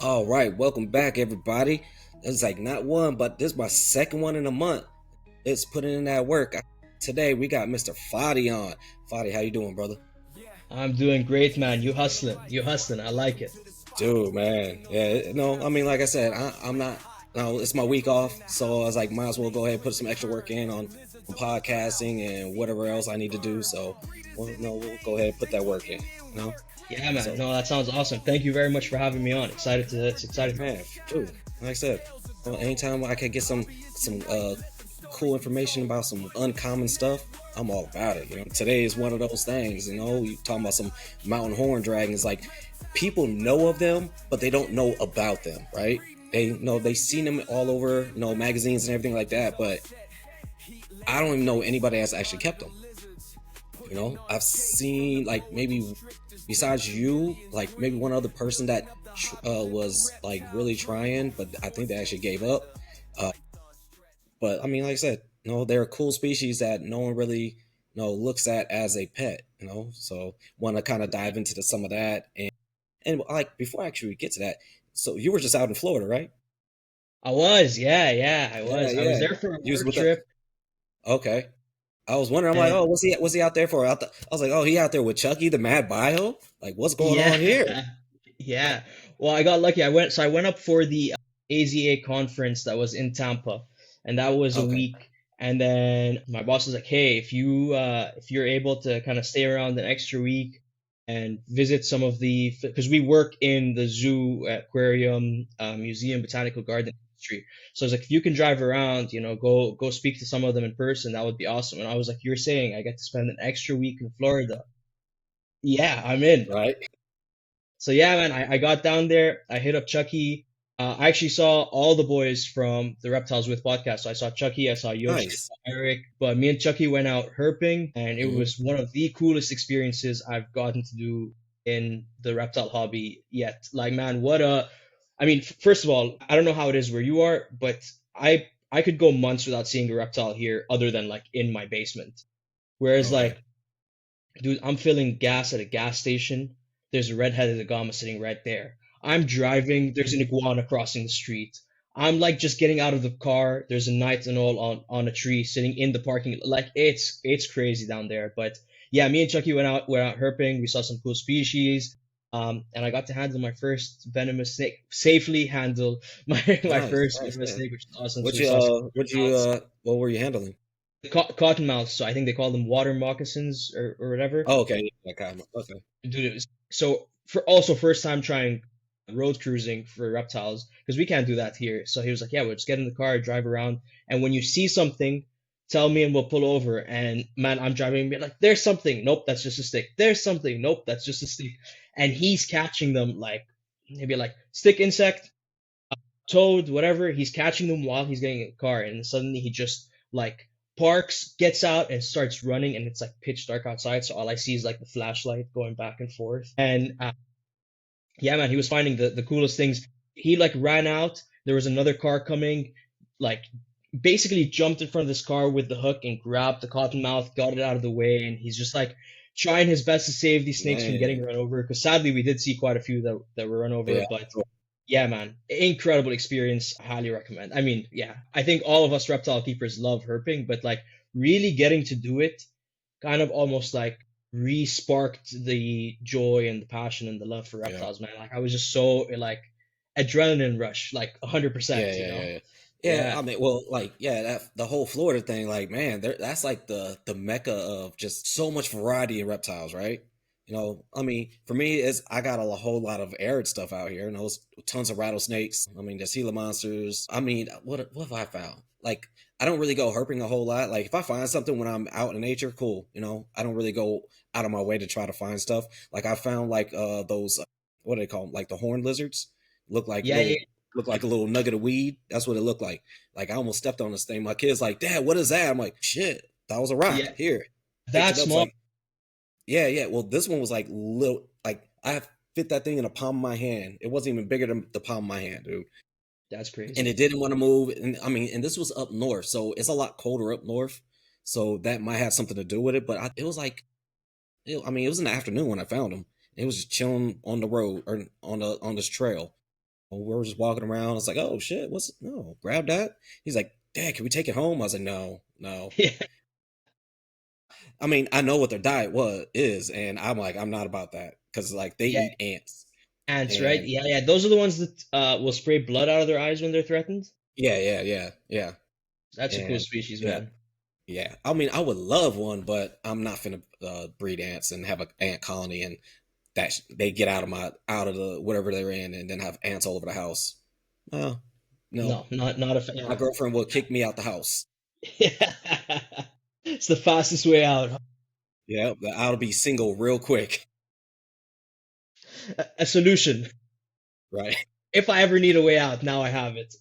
All right, welcome back, everybody. It's like not one, but this is my second one in a month. It's putting in that work. Today we got Mr. Fadi on. Fadi, how you doing, brother? I'm doing great, man. You hustling. You hustling. I like it. Dude, man, yeah, no, I mean, like I said, I'm not. No, it's my week off, so I was like, might as well go ahead and put some extra work in on podcasting and whatever else I need to do. So, well, no, we'll go ahead and put that work in. You know, Yeah, man. so No, that sounds awesome. Thank you very much for having me on. It's excited. man, dude, like I said, anytime I can get some cool information about some uncommon stuff, I'm all about it. You know, today is one of those things. You know, you talking about some mountain horn dragons. Like people know of them, but they don't know about them, right? They know they seen them all over, magazines and everything like that. But I don't even know anybody that's actually kept them. You know, I've seen like maybe besides you, like maybe one other person that was like really trying, but I think they actually gave up. Uh, but I mean, like I said, they're a cool species that no one really looks at as a pet. So want to kind of dive into some of that and like before I actually get to that. So you were just out in Florida, right? I was. Yeah, I Yeah, was. I was yeah. there for a You was work with the trip, okay. I was wondering. I'm like, and oh, what's he out there for? I was like, oh, he out there with Chucky the Mad Bio. Like, what's going yeah, on here? yeah. Well, I got lucky. I went up for the AZA conference that was in Tampa, and that was a Okay. week. And then my boss was like, "Hey, if you're able to kind of stay around an extra week and visit some of the because we work in the zoo, aquarium, museum, botanical garden industry. So I was like, if you can drive around, go speak to some of them in person, that would be awesome." And I was like, "You're saying I get to spend an extra week in Florida?" Yeah, I'm in. Right. So yeah, man, I got down there. I hit up Chucky. I actually saw all the boys from the Reptiles with podcast. So I saw Chucky, I saw Yoshi, I Nice. saw Eric. But me and Chucky went out herping, and it Hmm. was one of the coolest experiences I've gotten to do in the reptile hobby yet. Like, man, I mean, first of all, I don't know how it is where you are, but I could go months without seeing a reptile here, other than like in my basement. Whereas Okay. like dude, I'm filling gas at a gas station. There's a red-headed agama sitting right there. I'm driving. There's an iguana crossing the street. I'm like just getting out of the car. There's a nightingale on a tree sitting in the parking lot. Like it's crazy down there. But yeah, me and Chucky went out herping. We saw some cool species. And I got to handle my first venomous snake. Safely handle my Nice. first Nice. venomous Yeah. snake, which is awesome. So we saw some What were you handling? cottonmouths. So I think they call them water moccasins or whatever. Oh, okay. Yeah, kind of. Okay. Dude, it was so for also first time trying road cruising for reptiles because we can't do that here. So he was like, "Yeah, we'll just get in the car, drive around, and when you see something, tell me and we'll pull over." And man, I'm driving and be like, "There's something. Nope, that's just a stick. There's something. Nope, that's just a stick." And he's catching them like maybe like stick insect, toad, whatever. He's catching them while he's getting in the car, and suddenly he just like parks, gets out, and starts running. And it's like pitch dark outside, so all I see is like the flashlight going back and forth. And yeah, man, he was finding the coolest things. He like ran out. There was another car coming, like basically jumped in front of this car with the hook and grabbed the cottonmouth, got it out of the way, and he's just like trying his best to save these snakes from getting Man. run over. Because sadly, we did see quite a few that were run over. Yeah. But yeah, man, incredible experience. I highly recommend. I mean, yeah, I think all of us reptile keepers love herping, but like really getting to do it kind of almost like re-sparked the joy and the passion and the love for Yeah. reptiles, man. Like I was just so like adrenaline rush, like Yeah. 100%, you Yeah. know? Yeah. Yeah. Yeah. I mean, well, like, yeah, that the whole Florida thing, like, man, that's like the mecca of just so much variety in reptiles, right? I mean, for me, is I got a whole lot of arid stuff out here. Tons of rattlesnakes. I mean, there's Gila monsters. I mean, what have I found? Like, I don't really go herping a whole lot. Like, if I find something when I'm out in nature, cool. I don't really go out of my way to try to find stuff. Like, I found like those what do they call them? Like the horned lizards. Look like Yeah, yeah, a little nugget of weed. That's what it looked like. Like I almost stepped on this thing. My kid's like, "Dad, what is that?" I'm like, "Shit, that was a rock." yeah. Here, picked That it up. It's small. like, yeah, yeah. Well, this one was like little. Like I fit that thing in the palm of my hand. It wasn't even bigger than the palm of my hand, dude. That's And crazy. it didn't want to move. And I mean, and this was up north, so it's a lot colder up north. So that might have something to do with it. But it was like, I mean, it was in the afternoon when I found him. It was just chilling on the road or on this trail. We were just walking around. I was like, oh shit, what's no? Grab that. He's like, Dad, can we take it home? I was like, no, no. Yeah, I mean, I know what their diet was is, and I'm like, I'm not about that because like they yeah, eat ants, ants, right? and Yeah, yeah. Those are the ones that will spray blood out of their eyes when they're threatened. yeah, yeah, yeah, yeah, That's a cool and species, yeah, man. yeah. I mean, I would love one, but I'm not finna breed ants and have an ant colony, and they get out of the whatever they're in, and then have ants all over the house. No, no. No, not a My fan. girlfriend will kick me out the house. Yeah. It's the fastest way out. Yeah, I'll be single real quick. A solution. Right. If I ever need a way out, now I have it.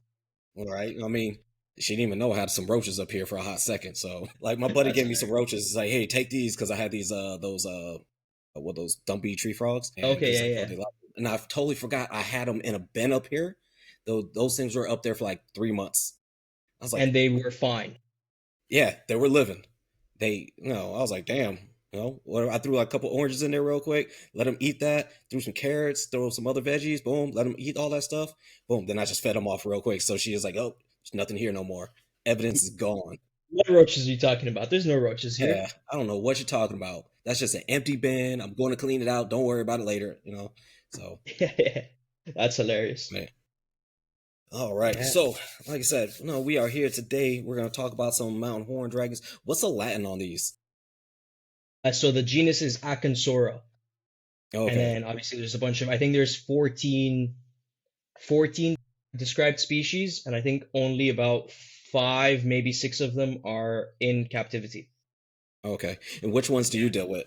All right. I mean, she didn't even know I had some roaches up here for a hot second. So, like, my buddy That's gave me some hilarious. roaches. He's like, hey, take these because I had these what those dumpy tree frogs, and Okay, he's like, yeah, oh, yeah. they love them. And I totally forgot I had them in a bin up here. Those things were up there for like 3 months. I was like, And they were fine. yeah, they were living. I was like, damn. What I threw like a couple oranges in there real quick, let them eat that, threw some carrots, throw some other veggies, boom, let them eat all that stuff, boom. Then I just fed them off real quick. So she is like, oh, there's nothing here no more. Evidence is gone. What roaches are you talking about? There's no roaches here. Yeah, I don't know what you're talking about. That's just an empty bin. I'm going to clean it out. Don't worry about it later. So, Yeah, yeah. That's hilarious. man. All right. Yeah. So, like I said, we are here today. We're going to talk about some mountain horn dragons. What's the Latin on these? So the genus is Acansora. And Okay. then obviously there's a bunch of, I think there's 14 described species, and I think only about five, maybe six of them are in captivity. Okay. And which ones do you deal with?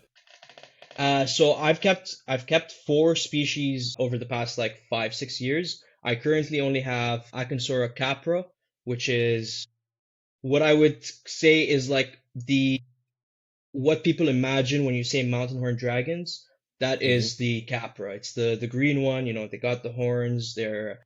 So I've kept four species over the past like 5, 6 years. I currently only have Acansora capra, which is what I would say is like the what people imagine when you say mountain horn dragons. That Hmm. is the capra. It's the green one. They got the horns. They're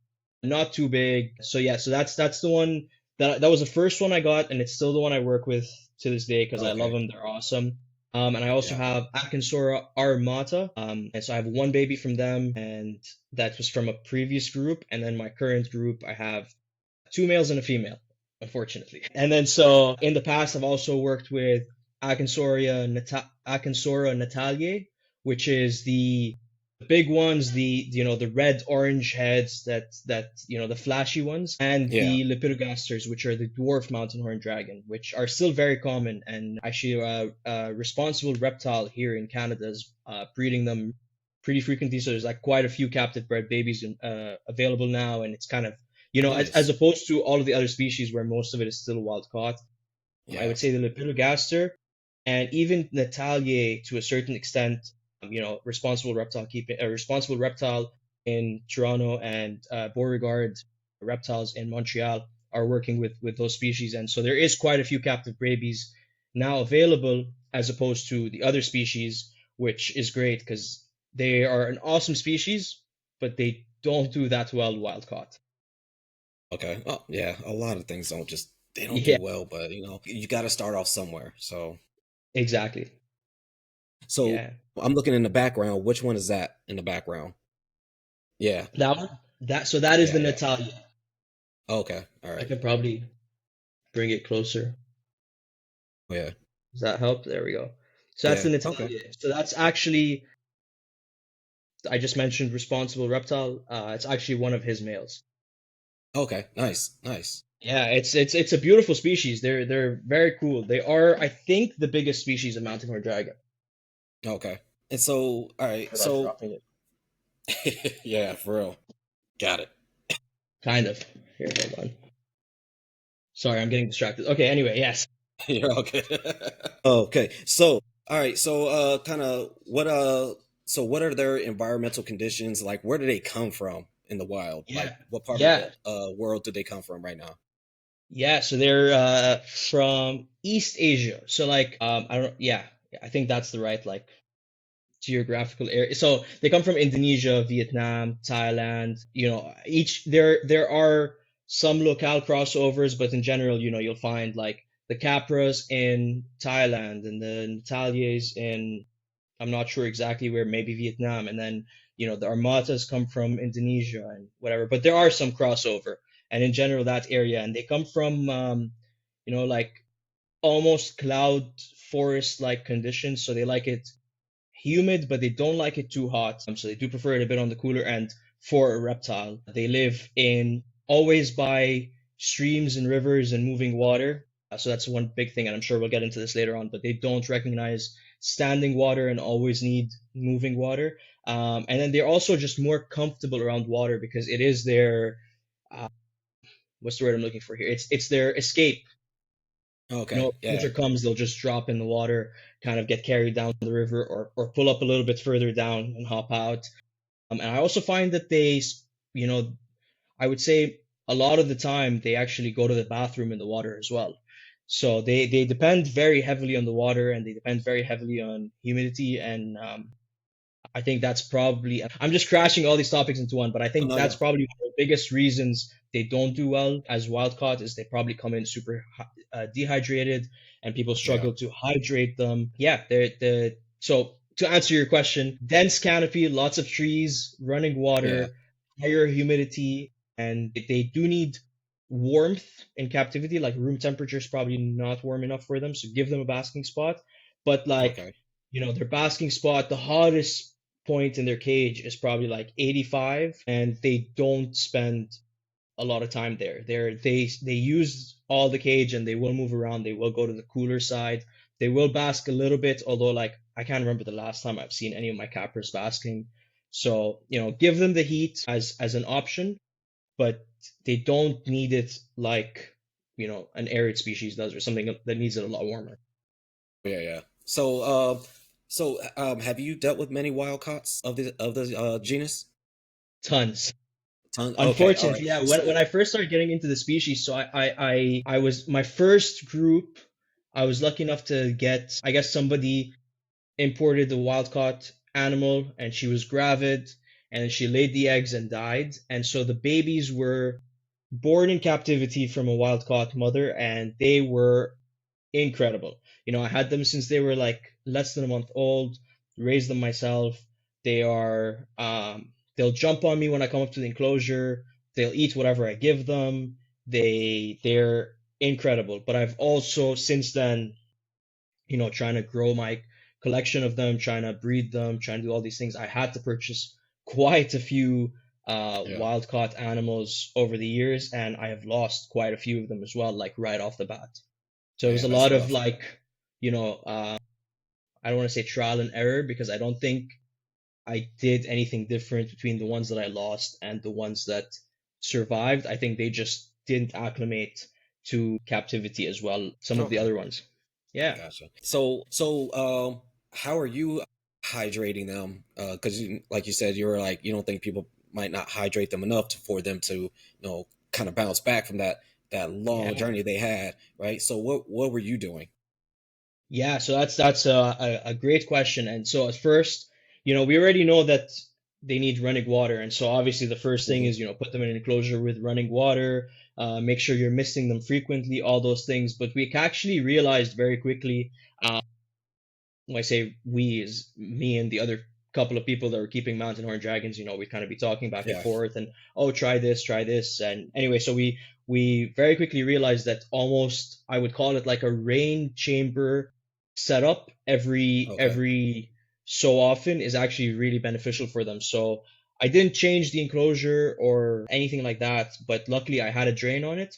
not too big. So yeah, so that's the one that was the first one I got, and it's still the one I work with to this day because I love Okay. them. They're awesome. And I also Yeah. have Akansora armata. And so I have one baby from them, and that was from a previous group. And then my current group, I have two males and a female, unfortunately. And then so in the past, I've also worked with Akansora nataliae, which is the big ones, the red orange heads, the flashy ones, and Yeah. the lepidogasters, which are the dwarf mountain horn dragon, which are still very common, and actually responsible reptile here in Canada is breeding them pretty frequently. So there's like quite a few captive bred babies available now, and it's kind of as Nice. opposed to all of the other species where most of it is still wild caught. I Yeah. would say the lepidogaster and even Natalia to a certain extent, responsible reptile in Toronto and Beauregard reptiles in Montreal are working with those species, and so there is quite a few captive babies now available as opposed to the other species, which is great because they are an awesome species, but they don't do that well wild caught. Okay. Oh, yeah. A lot of things they don't do Yeah, well, but you got to start off somewhere. exactly. So Yeah, I'm looking in the background. Which one is that in the background? Yeah. that one. That is Yeah. the Yeah. Natalia. Okay. All I right. can probably bring it closer. Oh, yeah. Does that help? There we go. So that's Yeah. the Okay. Natalia. So that's actually, I just mentioned responsible reptile. It's actually one of his males. Okay. Nice. Nice. Yeah, it's a beautiful species. They're very cool. They are, I think, the biggest species of mountain horn dragon. Okay. And so, all right. Without So, dropping it. yeah, for real. Got it. Kind of. Here, hold on. Sorry, I'm getting distracted. Okay, anyway, yes. You're all good. Okay. So, all right. So, what are their environmental conditions like? Where do they come from in the wild? Like, Yeah. what part of Yeah. the world do they come from right now? Yeah, so they're from East Asia. So like I don't yeah, I think that's the right like geographical area. So they come from Indonesia, Vietnam, Thailand. Each there are some locale crossovers, but in general, you'll find like the Capras in Thailand and the Natalias in I'm not sure exactly where, maybe Vietnam, and then The armatas come from Indonesia and whatever, but there are some crossover. And in general, that area, and they come from, like almost cloud forest like conditions. So they like it humid, but they don't like it too hot. So they do prefer it a bit on the cooler end for a reptile. They live in always by streams and rivers and moving water. So that's one big thing, and I'm sure we'll get into this later on, but they don't recognize standing water and always need moving water. And then they're also just more comfortable around water because it is their, uh, what's the word I'm looking for here? It's their escape. Okay, yeah, Winter comes, they'll just drop in the water, kind of get carried down the river, or pull up a little bit further down and hop out. And I also find that you know, I would say a lot of the time they actually go to the bathroom in the water as well. So they depend very heavily on the water, and they depend very heavily on humidity. And I think that's probably, I'm just crashing all these topics into one, but I think no, that's no, probably one of the biggest reasons they don't do well as wild caught is they probably come in super dehydrated, and people yeah, struggle to hydrate them. Yeah, so to answer your question, dense canopy, lots of trees, running yeah, water, higher humidity, and they do need warmth in captivity. Like room temperature is probably not warm enough for them, so give them a basking spot. But like, okay, their basking spot, the hottest point in their cage is probably like 85, and they don't spend a lot of time there. They use all the cage, and they will move around. They will go to the cooler side. They will bask a little bit, although like I can't remember the last time I've seen any of my cappers basking. So, give them the heat as an option, but they don't need it like, an arid species does, or something that needs it a lot warmer. yeah, yeah. Have you dealt with many wild caughts of the genus? Tons. Ton. Okay, all right. Unfortunately, yeah. When So, I first started getting into the species, so I was my first group. I was lucky enough to get, I guess somebody imported the wild caught animal, and she was gravid, and she laid the eggs and died. And so the babies were born in captivity from a wild caught mother, and they were incredible. I had them since they were like less than a month old, raised them myself. They'll jump on me when I come up to the enclosure. They'll eat whatever I give them. They're incredible. But I've also since then, trying to grow my collection of them, trying to breed them, trying to do all these things. I had to purchase quite a few yeah, wild caught animals over the years, and I have lost quite a few of them as well, like right off the bat. So it was man, a that's lot of rough. like, I don't want to say trial and error because I don't think I did anything different between the ones that I lost and the ones that survived. I think they just didn't acclimate to captivity as well, some of the Okay, other ones. Yeah. gotcha. How are you hydrating them? Because like you said, you were like you don't think people might not hydrate them enough for them to kind of bounce back from that long Yeah. journey they had, right? So what were you doing? Yeah, so that's a great question. And so at first, we already know that they need running water. And so obviously the first thing Hmm. is, put them in an enclosure with running water, make sure you're misting them frequently, all those things. But we actually realized very quickly, when I say we, is me and the other couple of people that were keeping mountain horn dragons, we'd kind of be talking back and Yeah. forth and, oh, try this. And anyway, so we very quickly realized that almost I would call it like a rain chamber setup Okay. every so often is actually really beneficial for them. So I didn't change the enclosure or anything like that, but luckily I had a drain on it,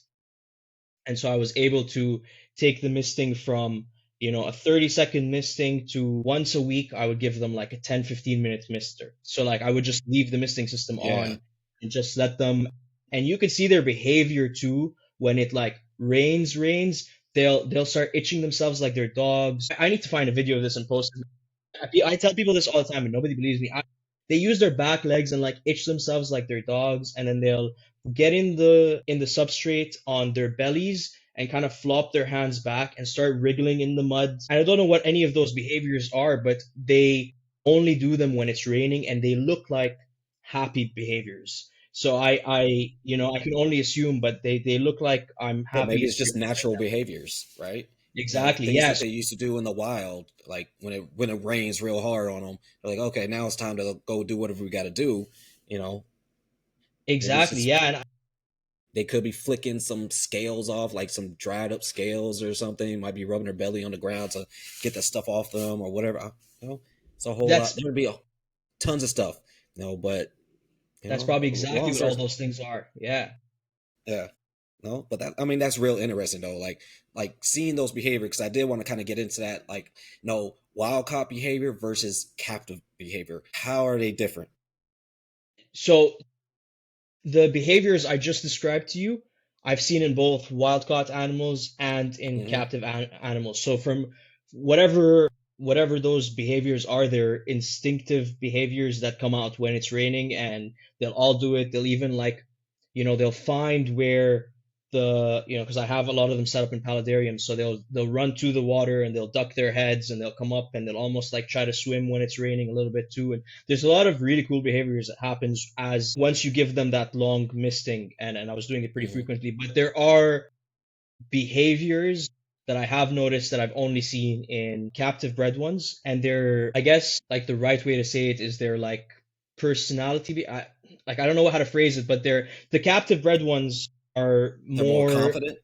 and so I was able to take the misting from, a 30-second misting to once a week I would give them like a 10-15 minute mister. So like I would just leave the misting system Yeah. on and just let them, and you could see their behavior too when it like rains, they'll start itching themselves like their dogs. I need to find a video of this and post it. I tell people this all the time and nobody believes me. They use their back legs and like itch themselves like their dogs, and then they'll get in the substrate on their bellies and kind of flop their hands back and start wriggling in the mud. And I don't know what any of those behaviors are, but they only do them when it's raining, and they look like happy behaviors. So I can only assume, but they look like I'm Yeah, happy maybe if it's you're just natural behaviors, right? Exactly. things that Yes. they used to do in the wild, like when it rains real hard on them, they're like, okay, now it's time to go do whatever we got to do. You know, maybe it's Exactly. just Yeah. And they could be flicking some scales off, like some dried up scales or something. Might be rubbing their belly on the ground to get the stuff off them or whatever. You know, it's a whole lot. that's There'd be tons of stuff. But that's probably exactly long what all story. those things are. Yeah. Yeah. No, but that, I mean, that's real interesting though. Like seeing those behavior, because I did want to kind of get into that. Like, wild caught behavior versus captive behavior. How are they different? So the behaviors I just described to you, I've seen in both wild-caught animals and in Hmm. captive animals. So from whatever those behaviors are, they're instinctive behaviors that come out when it's raining, and they'll all do it. They'll even like, they'll find where because I have a lot of them set up in paludariums, so they'll run to the water and they'll duck their heads and they'll come up and they'll almost like try to swim when it's raining a little bit too. And there's a lot of really cool behaviors that happens as once you give them that long misting, and I was doing it pretty Hmm. frequently. But there are behaviors that I have noticed that I've only seen in captive bred ones, and they're, I guess, like the right way to say it is they're like personality. Like I don't know how to phrase it, but they're the captive bred ones are They're more more confident.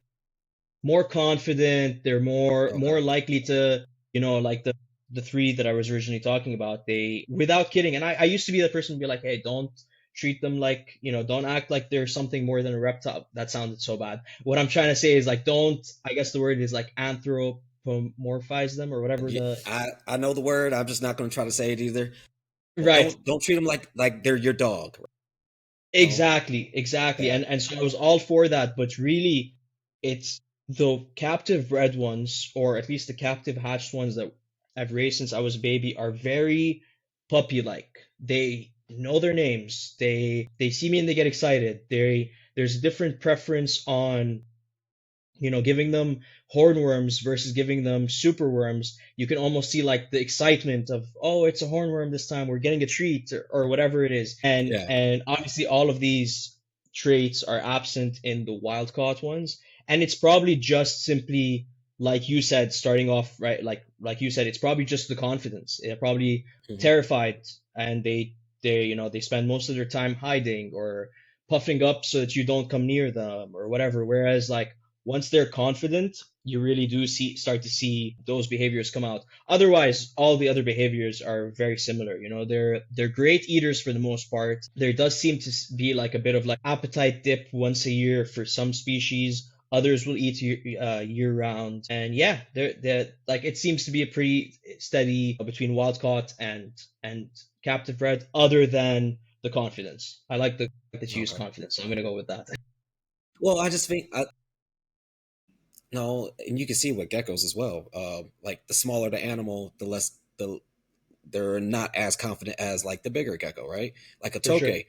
confident. They're more Okay. likely to, like the three that I was originally talking about. They, without kidding, and I used to be the person to be like, hey, don't treat them like, don't act like they're something more than a reptile. That sounded so bad. What I'm trying to say is like, don't, I guess the word is like anthropomorphize them or whatever Yeah, the I know the word. I'm just not going to try to say it either. But right. don't treat them like they're your dog. No. Exactly. Yeah. And so I was all for that, but really it's the captive bred ones, or at least the captive hatched ones that I've raised since I was a baby, are very puppy-like. They know their names. They see me and they get excited. There's a different preference on giving them hornworms versus giving them superworms. You can almost see like the excitement of, oh, it's a hornworm this time, we're getting a treat, or whatever it is. And Yeah. and obviously all of these traits are absent in the wild caught ones. And it's probably just simply like you said, starting off right, like you said, it's probably just the confidence. They're probably Hmm. terrified, and they spend most of their time hiding or puffing up so that you don't come near them or whatever. Whereas like once they're confident, you really do start to see those behaviors come out. Otherwise, all the other behaviors are very similar. They're great eaters for the most part. There does seem to be like a bit of like appetite dip once a year for some species. Others will eat year round, and yeah, they're like it seems to be a pretty steady between wild caught and captive bred. Other than the confidence, I like the that you use Okay. confidence, so I'm gonna go with that. Well, I just think no, and you can see with geckos as well. Like the smaller the animal, the less they're not as confident as like the bigger gecko, right? Like a For sure. toke,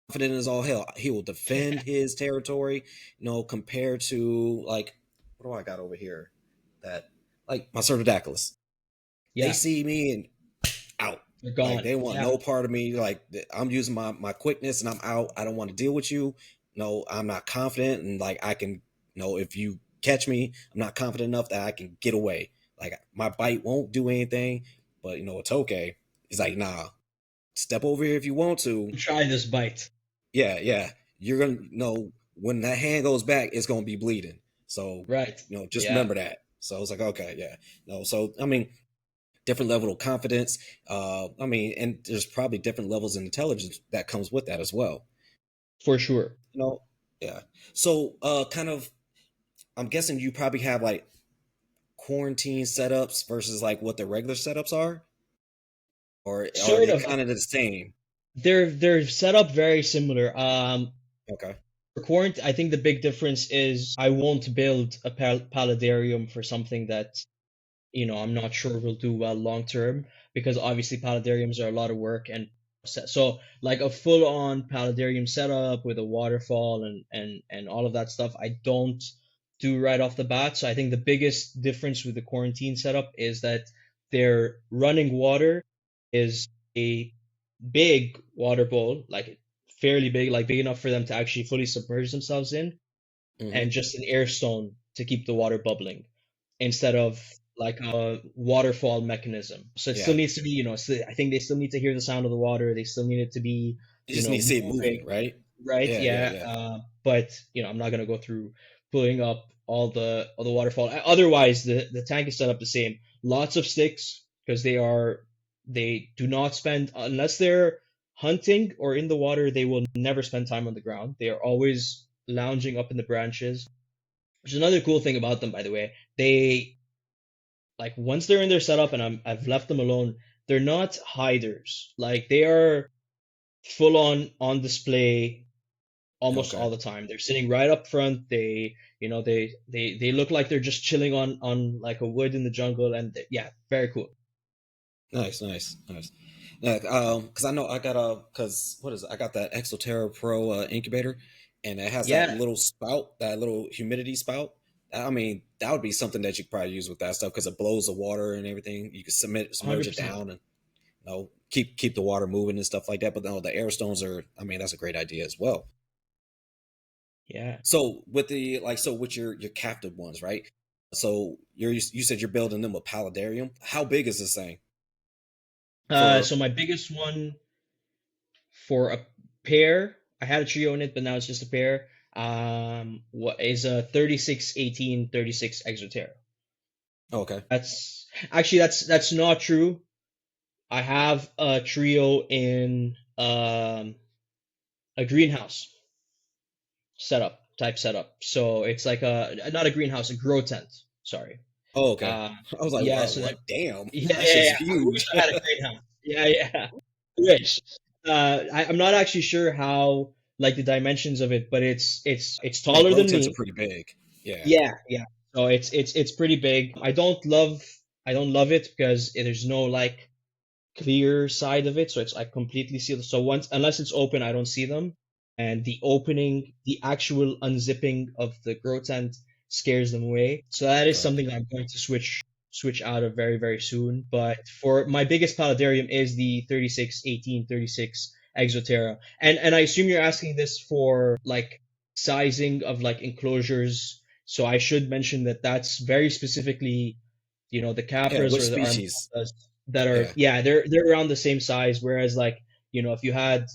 confident as all hell. He will defend his territory, compared to like what do I got over here? That like my Cerdodactylus. They Yeah, see me and out. they're Like gone. they want Yeah, no part of me. Like I'm using my quickness and I'm out. I don't want to deal with you. No, I'm not confident and like I can. If you catch me, I'm not confident enough that I can get away. Like my bite won't do anything. But it's okay. He's like, nah, step over here if you want to. try this bite. Yeah, yeah. You're gonna know when that hand goes back, it's gonna be bleeding. So, Right. just Yeah, remember that. So it's like, okay, yeah. No, so I mean, different level of confidence. I mean, and there's probably different levels of intelligence that comes with that as well. for sure. You know, yeah. So, kind of, I'm guessing you probably have like quarantine setups versus like what the regular setups are, or are Sort they of. kind of the same? They're set up very similar. Okay. For quarantine, I think the big difference is I won't build a paludarium for something that I'm not sure will do well long term, because obviously paludariums are a lot of work. And so like a full on paludarium setup with a waterfall and all of that stuff, I don't do right off the bat. So I think the biggest difference with the quarantine setup is that their running water is a big water bowl, like fairly big, like big enough for them to actually fully submerge themselves in, Hmm. and just an air stone to keep the water bubbling. instead of like a waterfall mechanism. So it still Yeah. needs to be, I think they still need to hear the sound of the water. They still need it to be, You just need to see it moving, moving, right? right? Yeah, yeah, Yeah. yeah. But I'm not gonna go through pulling up all the waterfall. Otherwise, the tank is set up the same. Lots of sticks because they do not spend unless they're hunting or in the water. They will never spend time on the ground. They are always lounging up in the branches. Which is another cool thing about them, by the way. They like once they're in their setup and I've left them alone, they're not hiders. Like they are full on display almost Okay. all the time. They're sitting right up front. They look like they're just chilling on like a wood in the jungle, and yeah, very cool. Nice, nice, nice. Yeah, because I know I got a because what is it? I got that Exoterra Pro incubator, and it has that Yeah, little spout, that little humidity spout. I mean, that would be something that you could probably use with that stuff because it blows the water and everything. You could submerge it 100%. down and keep the water moving and stuff like that. But no, the air stones are. I mean, that's a great idea as well. Yeah. So with the so with your captive ones, right? So you said you're building them a paludarium. How big is this thing for? So my biggest one for a pair, I had a trio in it, but now it's just a pair. What is a 36 18 36 Exoterra? Okay. That's not true. I have a trio in a greenhouse setup. So it's like a not a greenhouse, a grow tent. Sorry. Oh, okay. Uh, I was like, yeah. wow, So that what? Damn, yeah, that yeah, shit's yeah. I wish huge. I had a greenhouse. Yeah, yeah. I wish. I'm not actually sure how like the dimensions of it, but it's Yeah, taller grow than tents are me. pretty big. Yeah. Yeah, yeah. So it's pretty big. I don't love it because there's no like clear side of it, so it's like completely sealed. So once, unless it's open, I don't see them. And the opening, the actual unzipping of the grow tent scares them away. So that is Okay. something that I'm going to switch out of very, very soon. But for my biggest paludarium is the 36 18 36 Exoterra. And I assume you're asking this for like sizing of like enclosures. So I should mention that that's very specifically the Yeah. capras Which or the species? armadas that are, Yeah. yeah, they're around the same size, whereas like if you had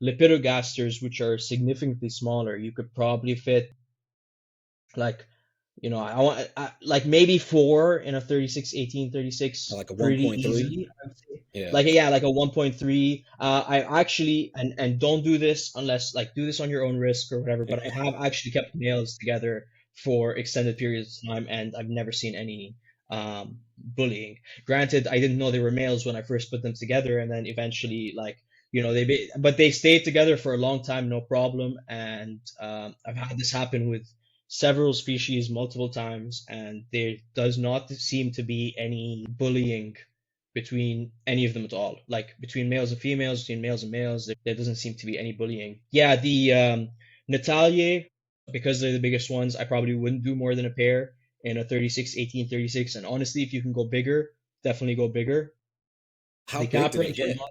lepidogasters, which are significantly smaller, you could probably fit like I want like maybe four in a 36 18 36 Like a pretty 1.3. easily, I would say. Yeah. Like yeah, like a 1.3. I actually, and don't do this unless like do this on your own risk or whatever, but I have actually kept males together for extended periods of time, and I've never seen any bullying. Granted, I didn't know they were males when I first put them together, and then eventually like but they stayed together for a long time, no problem. And I've had this happen with several species multiple times, and there does not seem to be any bullying between any of them at all. Like between males and females, between males and males, there doesn't seem to be any bullying. Yeah, the Natalie, because they're the biggest ones, I probably wouldn't do more than a pair in a 36 18 36. And honestly, if you can go bigger, definitely go bigger. How The big do they Capras are get? not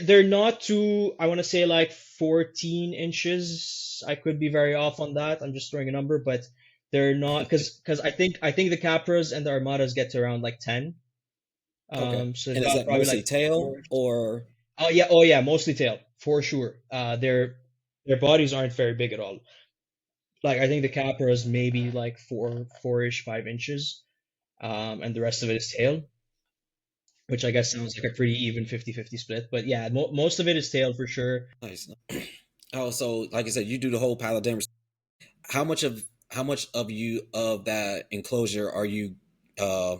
they're not too, I want to say like 14 inches. I could be very off on that. I'm just throwing a number, but they're not because I think the Capras and the Armadas get to around like 10. Okay. So they've And is got that probably mostly like tail four. or Oh yeah, mostly tail for sure. Their bodies aren't very big at all. Like I think the Capras maybe like four-ish, 5 inches, and the rest of it is tail, which I guess sounds like a pretty even 50-50 split. But yeah, most of it is tail for sure. nice? Oh, so like I said, you do the whole palodemus. How much of you of that enclosure are you uh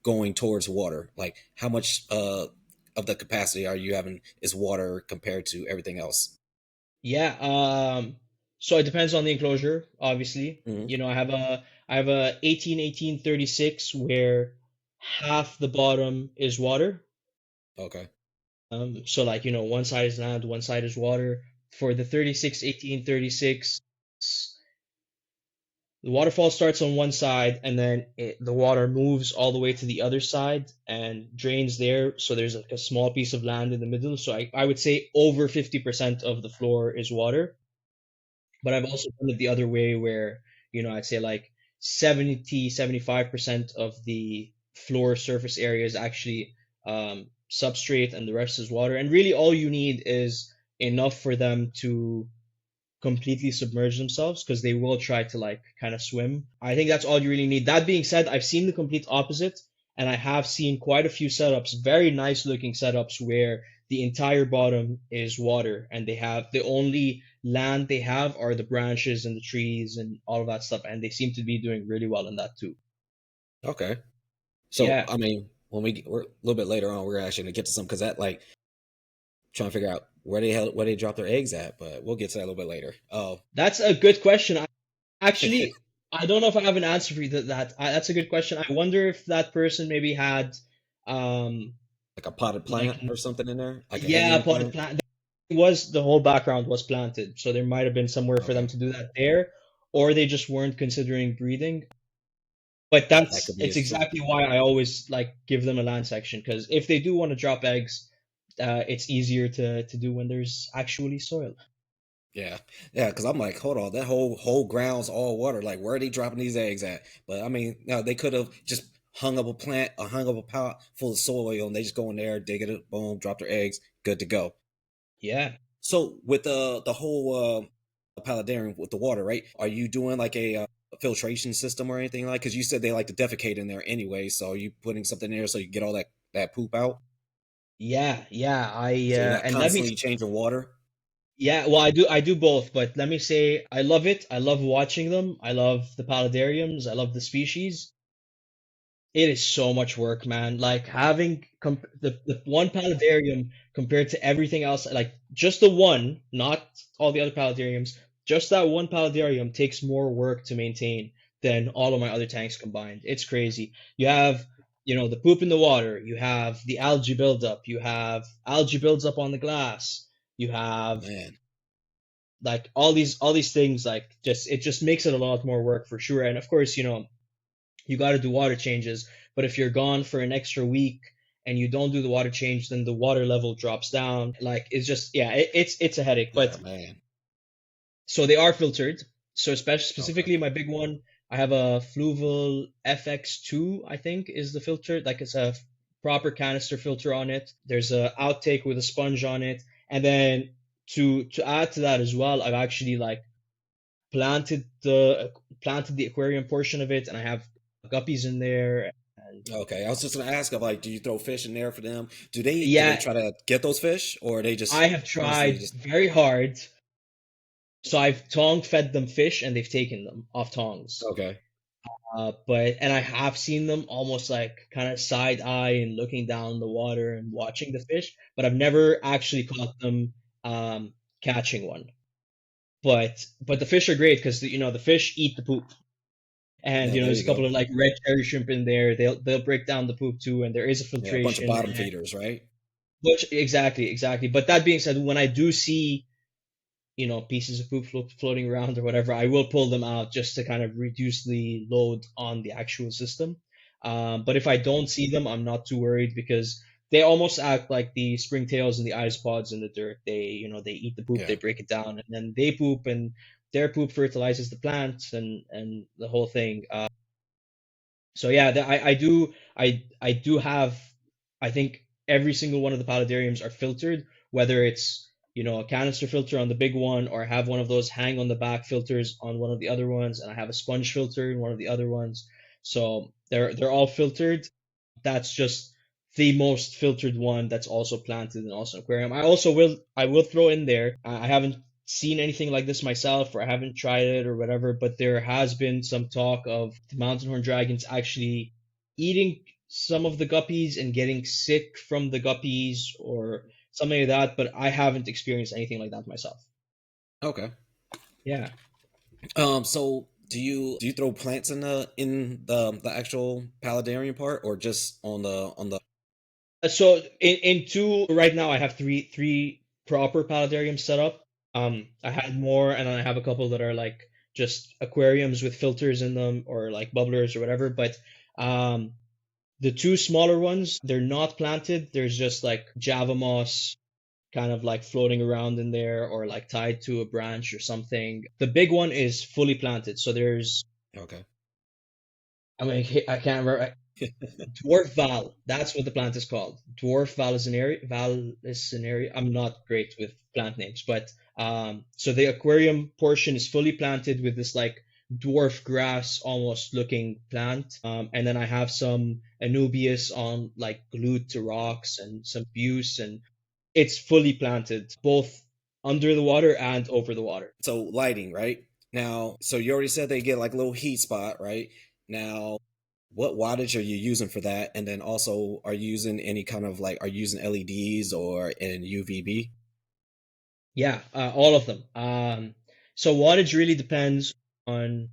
going towards water? Like how much of the capacity are you having is water compared to everything else? Yeah, so it depends on the enclosure, obviously. Hmm. I have a 18 18 36 where half the bottom is water. Okay. So like, one side is land, one side is water. For the 36 18 36, the waterfall starts on one side and then the water moves all the way to the other side and drains there. So there's like a small piece of land in the middle. So I would say over 50% of the floor is water. But I've also done it the other way where, I'd say like 70-75% of the floor surface area is actually substrate and the rest is water. And really, all you need is enough for them to completely submerge themselves because they will try to like kind of swim. I think that's all you really need. That being said, I've seen the complete opposite, and I have seen quite a few setups, very nice looking setups where the entire bottom is water and they have the only land they have are the branches and the trees and all of that stuff, and they seem to be doing really well in that too. Okay. So Yeah, I mean, we're a little bit later on, we're actually gonna get to some because that like trying to figure out where they drop their eggs at, but we'll get to that a little bit later. Oh, that's a good question. Actually, I don't know if I have an answer for you that's a good question. I wonder if that person maybe had um like a potted like plant or something in there, like a yeah, hanging potted plant. plant. It was the whole background was planted, so there might have been somewhere for them Okay, to do that there, or they just weren't considering breeding. But that that's could be it's it too. exactly why I always like give them a land section because if they do want to drop eggs, it's easier to do when there's actually soil. Yeah, yeah. Because I'm like, hold on, that whole ground's all water. Like, where are they dropping these eggs at? But I mean, no, they could have just hung up a plant or hung up a pot full of soil, and they just go in there, dig it, boom, drop their eggs, good to go. Yeah. So with the whole paludarium with the water, right? Are you doing like a filtration system or anything like? Because you said they like to defecate in there anyway. So are you putting something in there so you get all that poop out? Yeah, yeah. So you're not And let me constantly changing water. Yeah, well, I do both, but let me say I love it. I love watching them. I love the paludariums. I love the species. It is so much work, man. Like having the one paludarium compared to everything else, like just the one, not all the other paludariums, just that one paludarium takes more work to maintain than all of my other tanks combined. It's crazy. You have, the poop in the water. You have the algae buildup. You have algae builds up on the glass. You have Man, like all these things like just it just makes it a lot more work for sure. And of course, you got to do water changes, but if you're gone for an extra week and you don't do the water change, then the water level drops down. Like it's just yeah, it's a headache. yeah, But man. so they are filtered. So Okay, specifically my big one, I have a Fluval FX2, I think is the filter. Like it's a proper canister filter on it. There's a outtake with a sponge on it. And then to add to that as well, I've actually like planted the planted the aquarium portion of it, and I have guppies in there. And okay. I was just gonna ask, of like, do you throw fish in there for them? Do they yeah, try to get those fish, or are they I just have constantly tried just very hard. So I've tong fed them fish, and they've taken them off tongs. okay? But and I have seen them almost like kind of side eye and looking down the water and watching the fish, but I've never actually caught them catching one. But the fish are great because the fish eat the poop. And Yeah, there there's a you go. couple of like red cherry shrimp in there. They'll break down the poop too, and there is a Yeah, a bunch of filtration. bottom And feeders, right? which exactly, exactly. But that being said, when I do see pieces of poop floating around or whatever, I will pull them out just to kind of reduce the load on the actual system. But if I don't see them, I'm not too worried because they almost act like the springtails and the isopods in the dirt. They eat the poop, they Yeah. break it down, and then they poop, and their poop fertilizes the plants and the whole thing. So yeah, I do have I think every single one of the paludariums are filtered, whether it's a canister filter on the big one, or I have one of those hang on the back filters on one of the other ones, and I have a sponge filter in one of the other ones. So they're all filtered. That's just the most filtered one that's also planted in also aquarium. I will throw in there. I haven't seen anything like this myself, or I haven't tried it or whatever, but there has been some talk of the mountain horn dragons actually eating some of the guppies and getting sick from the guppies or something like that, but I haven't experienced anything like that myself. Okay. Yeah. So do you throw plants in the actual paludarium part, or just on the? So in two right now I have three proper paludariums set up. I had more, and then I have a couple that are like just aquariums with filters in them or like bubblers or whatever. But um, the two smaller ones, they're not planted. There's just like Java moss kind of like floating around in there or like tied to a branch or something. The big one is fully planted. So there's Okay. I mean, I can't remember. Dwarf Val. That's what the plant is called. Dwarf Vallisneria. I'm not great with plant names, but so the aquarium portion is fully planted with this like dwarf grass almost looking plant. And then I have some Anubias on like glued to rocks and some Buse, and it's fully planted both under the water and over the water. So lighting, right? Now, so you already said they get like a little heat spot, right? Now, what wattage are you using for that? And then also, are you using any kind of like, are you using LEDs or in UVB? Yeah, all of them. So wattage really depends on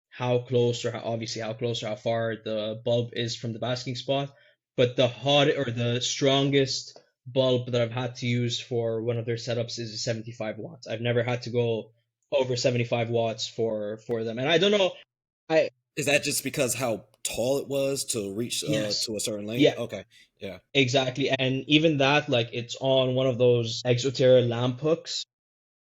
how close or how, obviously how close or how far the bulb is from the basking spot. But the hot or the strongest bulb that I've had to use for one of their setups is 75 watts. I've never had to go over 75 watts for them. And I don't know. I Is that just because how tall it was to reach Yes. to a certain length? Yeah, Okay, yeah, exactly. And even that, like it's on one of those Exoterra lamp hooks,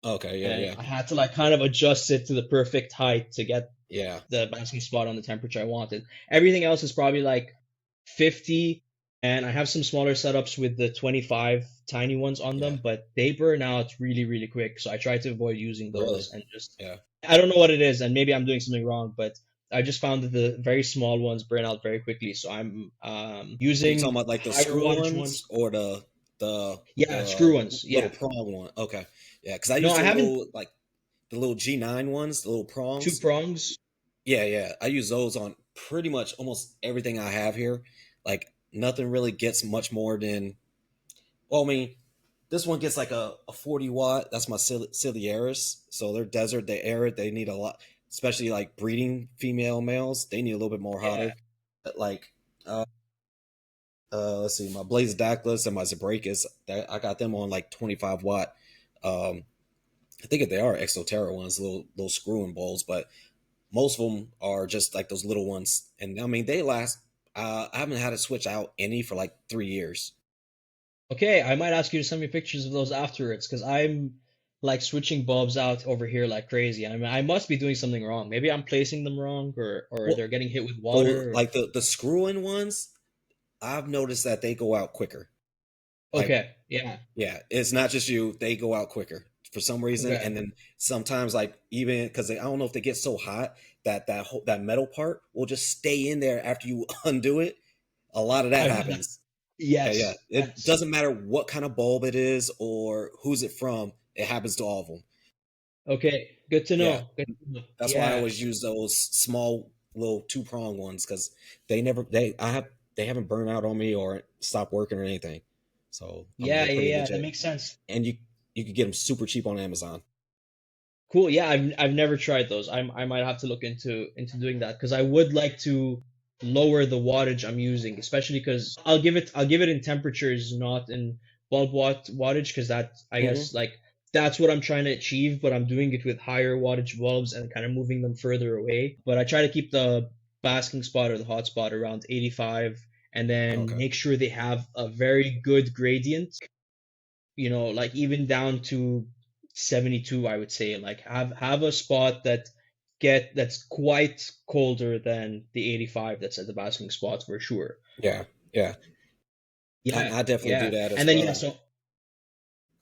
okay, yeah, and yeah, I had to like kind of adjust it to the perfect height to get yeah, the basking spot on the temperature I wanted. Everything else is probably like 50, and I have some smaller setups with the 25 tiny ones on yeah. them, but they burn out really, really quick. So I try to avoid using Really? those and just, Yeah. I don't know what it is, and maybe I'm doing something wrong, but I just found that the very small ones burn out very quickly. So I'm Are you talking using about like the higher screw wattage ones. ones or the Yeah, screw ones. little Yeah. prong one? Okay, yeah, because I No, use I the haven't little like the little G9 ones, the little two prongs. prongs. Yeah, yeah, I use those on pretty much almost everything I have here. Like nothing really gets much more than. Well, I mean, this one gets like a 40 watt. That's my ciliaris. So they're desert, they arid, they need a lot, especially like breeding female males. They need a little bit more Yeah. hotter. But like, uh, let's see, my Blaze and my Zabracus, I got them on like 25 watt. Um, I think they are Exoterra ones, little screwing bowls, but most of them are just like those little ones. And I mean, they last. I haven't had to switch out any for like 3 years. Okay, I might ask you to send me pictures of those afterwards because I'm like switching bulbs out over here like crazy. I mean, I must be doing something wrong. Maybe I'm placing them wrong, or Well, they're getting hit with so water. like the screw-in ones, I've noticed that they go out quicker. Like, Okay, yeah, yeah, it's not just you; they go out quicker for some reason. okay. And then sometimes, like even because I don't know if they get so hot that that metal part will just stay in there after you undo it. A lot of that I've had that. happens. Yeah, yeah. Yes, It yes. doesn't matter what kind of bulb it is or who's it from. It happens to all of them. Okay, good to Yeah, know. Good to know. that's why I Yeah, always use those small little two prong ones because they never they haven't burned out on me or stopped working or anything. So I mean yeah, they're yeah, pretty yeah. That legit, makes sense. and you could get them super cheap on Amazon. Cool. Yeah, I've never tried those. I might have to look into doing that because I would like to lower the wattage I'm using, especially because I'll give it in temperatures, not in wattage, because that I Hmm. guess like that's what I'm trying to achieve, but I'm doing it with higher wattage bulbs and kind of moving them further away. But I try to keep the basking spot or the hot spot around 85 and then Okay. make sure they have a very good gradient, like even down to 72, I would say, like have a spot that's quite colder than the 85 that's at the basking spot for sure. Yeah. Yeah. Yeah, I definitely do yeah. that as And then yeah, well. so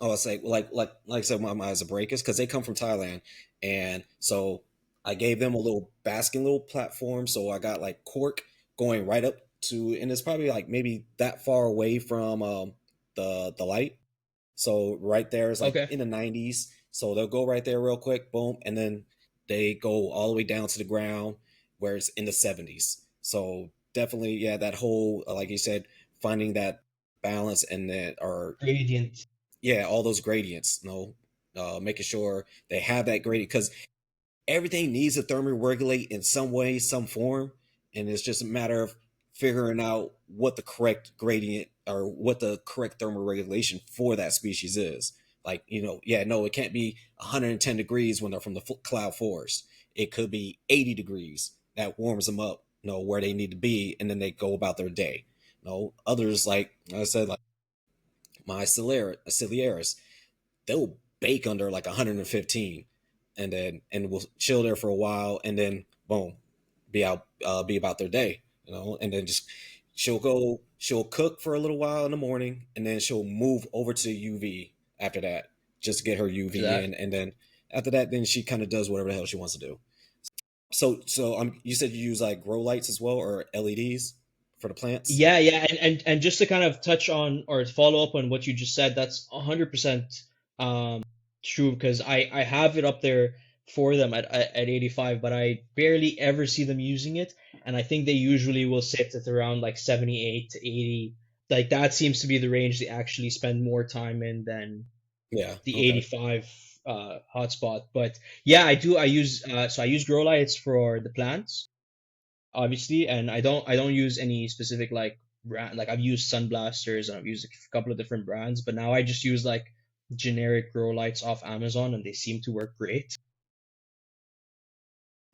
Oh, I say like I said, my eyes are breakers because they come from Thailand, and so I gave them a little basking little platform. So I got like cork going right up to, and it's probably like maybe that far away from the light. So right there is like okay. in the 90s. So they'll go right there real quick, boom, and then they go all the way down to the ground where it's in the 70s. So definitely, yeah, that whole like you said, finding that balance and that or Gradient. yeah, all those gradients, making sure they have that gradient because everything needs to thermoregulate in some way, some form, and it's just a matter of figuring out what the correct gradient or what the correct thermoregulation for that species is. Like, yeah, no, it can't be 110 degrees when they're from the cloud forest. It could be 80 degrees that warms them up, where they need to be, and then they go about their day. Others like I said, like my ciliaris, they'll bake under like 115 and will chill there for a while and then boom. be about their day, and then just she'll cook for a little while in the morning, and then she'll move over to UV after that, just to get her For UV that. in, and then after that, then she kind of does whatever the hell she wants to do. So you said you use like grow lights as well, or LEDs for the plants? Yeah, yeah, and just to kind of touch on or follow up on what you just said, that's 100% true because I have it up there for them at 85, but I barely ever see them using it, and I think they usually will sit at around like 78 to 80. Like that seems to be the range they actually spend more time in than Yeah. the Okay. 85 hotspot. But yeah, I use so I use grow lights for the plants obviously, and I don't use any specific like brand. Like I've used Sunblasters and I've used a couple of different brands, but now I just use like generic grow lights off Amazon, and they seem to work great.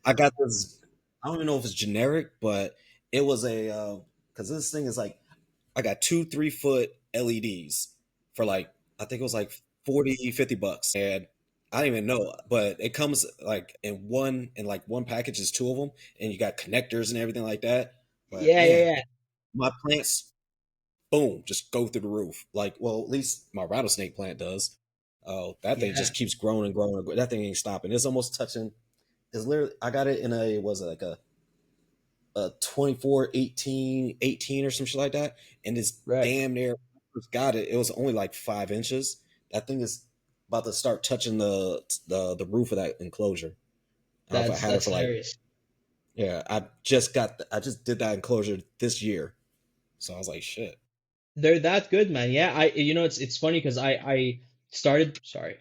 I got this. I don't even know if it's generic, but it was a because this thing is like I got two 3 foot LEDs for like I think it was like 40, $50, and I don't even know, but it comes like in like one package is two of them, and you got connectors and everything like that. But Yeah, yeah, man, yeah. my plants, boom, just go through the roof. Like, well, at least my rattlesnake plant does. Oh, that thing Yeah, just keeps growing and growing. That thing ain't stopping. It's almost touching. It's literally. I got it in a was it like a 24 18 or some shit like that, and it's right. damn near. First got it. It was only like 5 inches. That thing is about to start touching the roof of that enclosure. I That's had it that's for like hilarious. yeah. I just did that enclosure this year, so I was like shit. They're that good, man. Yeah, it's funny because I started sorry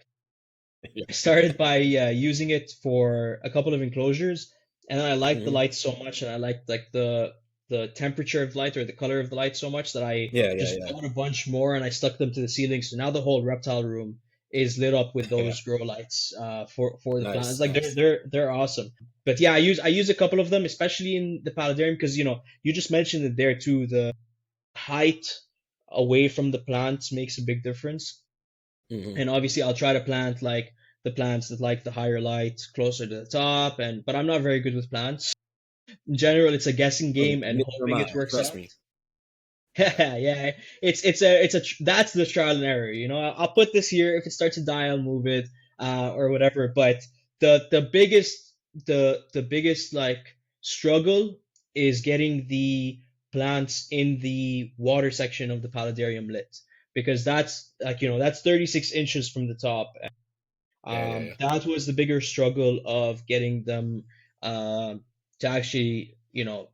Yeah. I started by using it for a couple of enclosures, and then I liked the Hmm. light so much, and I liked like the temperature of light or the color of the light so much that I Yeah, just yeah, bought a bunch more and I stuck them to the ceiling. So now the whole reptile room is lit up with yeah. those grow lights for the plants. Nice, Like they're nice. they're they're awesome. But yeah, I use a couple of them, especially in the paludarium, because you just mentioned it there too. The height away from the plants makes a big difference. Hmm. And obviously I'll try to plant like the plants that like the higher light closer to the top, and but I'm not very good with plants. In general, it's a guessing Oh, game and neither am hoping I. it works Trust out. me. Yeah, that's the trial and error. I'll put this here. If it starts to die, I'll move it, or whatever. But the biggest like struggle is getting the plants in the water section of the paludarium lit, because that's 36 inches from the top. Yeah, yeah, yeah. That was the bigger struggle of getting them to actually,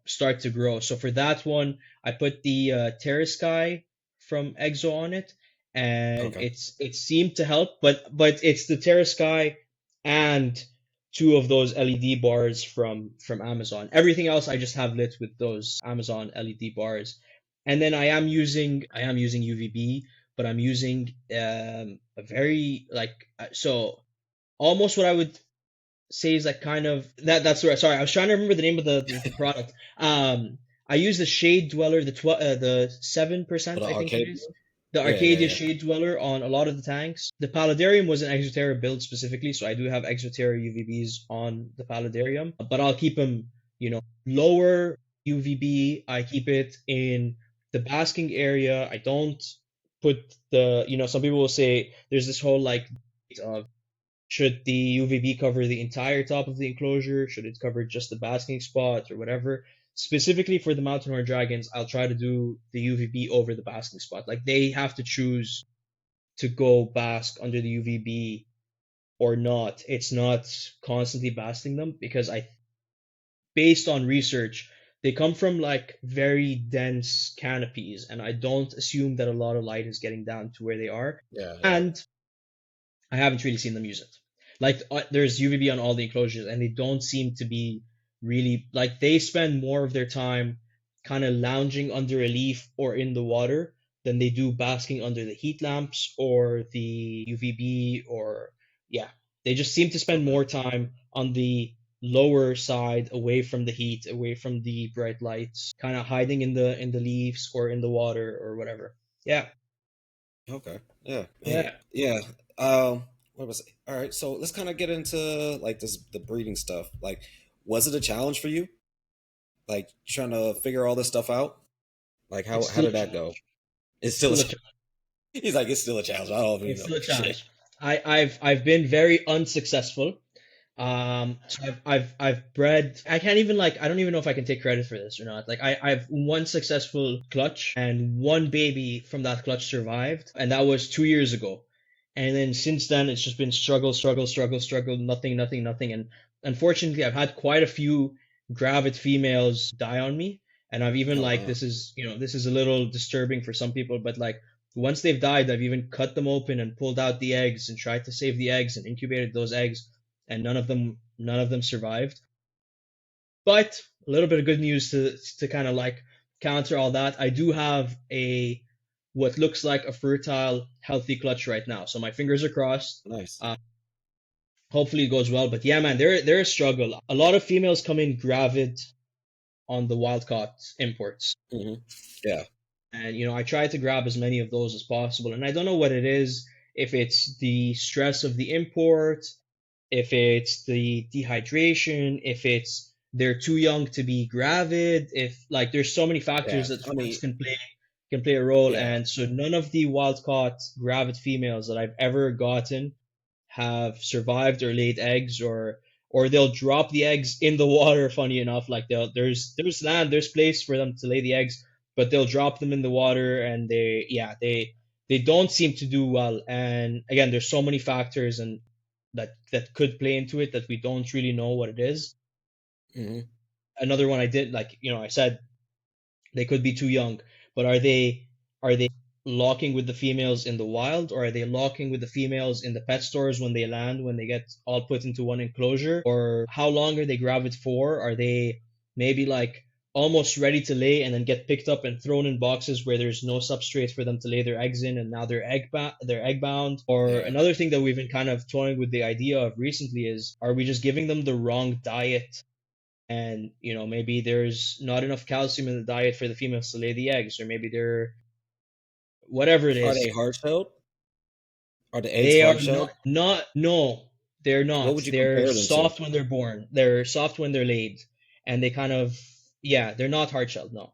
start to grow. So for that one, I put the Terra Sky from Exo on it, and Okay. it seemed to help. But it's the Terra Sky and two of those LED bars from Amazon. Everything else I just have lit with those Amazon LED bars. And then I am using UVB, but I'm using a very like so almost what I would say is like kind of that's right. Sorry, I was trying to remember the name of the product. I use the Shade Dweller, the For 7%, the I think it arcade. is. The Yeah, yeah, Arcadia yeah. Shade Dweller on a lot of the tanks. The Paludarium was an Exoterra build specifically, so I do have Exoterra UVBs on the Paludarium, but I'll keep them, lower UVB. I keep it in the basking area. I don't put some people will say there's this whole like of should the UVB cover the entire top of the enclosure? Should it cover just the basking spot or whatever? Specifically for the mountain horn dragons, I'll try to do the UVB over the basking spot. Like they have to choose to go bask under the UVB or not. It's not constantly basking them because based on research, they come from like very dense canopies, and I don't assume that a lot of light is getting down to where they are. Yeah, yeah. And I haven't really seen them use it. Like there's UVB on all the enclosures, and they don't seem to be really like they spend more of their time kind of lounging under a leaf or in the water than they do basking under the heat lamps or the UVB or yeah, they just seem to spend Okay. more time on the lower side away from the heat, away from the bright lights, kind of hiding in the leaves or in the water or whatever. Yeah. Okay. Yeah, man. Yeah. Yeah. What was it? All right. So let's kind of get into like this the breeding stuff. Like, was it a challenge for you? like trying to figure all this stuff out? Like It's how still a did that go? challenge. It's It's still a still a challenge. challenge. He's like, it's still a challenge. I don't even It's know. still a Shit. challenge. I've been very unsuccessful. So I've bred. I can't even like. I don't even know if I can take credit for this or not. Like I've one successful clutch and one baby from that clutch survived, and that was 2 years ago. And then since then, it's just been struggle, struggle, struggle, struggle, nothing, nothing, nothing. And unfortunately, I've had quite a few gravid females die on me. And I've even Oh like wow. this is this is a little disturbing for some people, but like once they've died, I've even cut them open and pulled out the eggs and tried to save the eggs and incubated those eggs, and none of them survived. But a little bit of good news to kind of like counter all that. I do have a what looks like a fertile, healthy clutch right now. So my fingers are crossed. Nice. Uh, Hopefully it goes well. But yeah, man, they're a struggle. A lot of females come in gravid on the wild caught imports. Hmm. Yeah. And I try to grab as many of those as possible. And I don't know what it is, if it's the stress of the import, if it's the dehydration, if it's they're too young to be gravid, if like there's so many factors Yeah. that I mean, can play a role. yeah. And so none of the wild caught gravid females that I've ever gotten have survived or laid eggs, or they'll drop the eggs in the water. Funny enough, like there's land, there's place for them to lay the eggs, but they'll drop them in the water, and they don't seem to do well. And again, there's so many factors and that could play into it that we don't really know what it is. Hmm. Another one I did, like I said, they could be too young, but are they locking with the females in the wild, or are they locking with the females in the pet stores when they land, when they get all put into one enclosure? Or how long are they gravid for? Are they maybe like almost ready to lay and then get picked up and thrown in boxes where there's no substrate for them to lay their eggs in, and now they're egg bound? Or Yeah. another thing that we've been kind of toying with the idea of recently is, are we just giving them the wrong diet, and maybe there's not enough calcium in the diet for the females to lay the eggs, or maybe they're whatever it Are is. they hard shelled? Are the eggs They are hard not shelled? not no, they're What not. would you They're compare them to? soft when they're born. They're soft when they're laid, and they kind of, yeah, they're not hard shelled. No.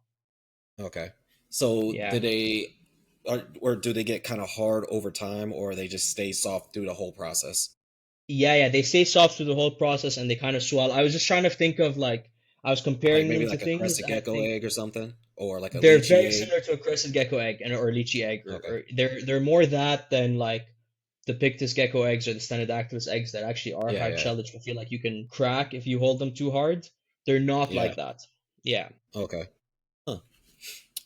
Okay. So Yeah. do they, or do they get kind of hard over time, or they just stay soft through the whole process? Yeah, yeah, they stay soft through the whole process and they kind of swell. I was just trying to think of like, I was Like comparing maybe them to like a things. crested I gecko think egg or something, or like a they're lychee very egg. similar to a crested gecko egg and or lychee egg, Okay. or they're more that than like the Pictus gecko eggs or the Stenodactylus eggs that actually are Yeah. hard Yeah. shelled, that you feel like you can crack if you hold them too hard. They're not Yeah. like that. Yeah. Okay. Huh.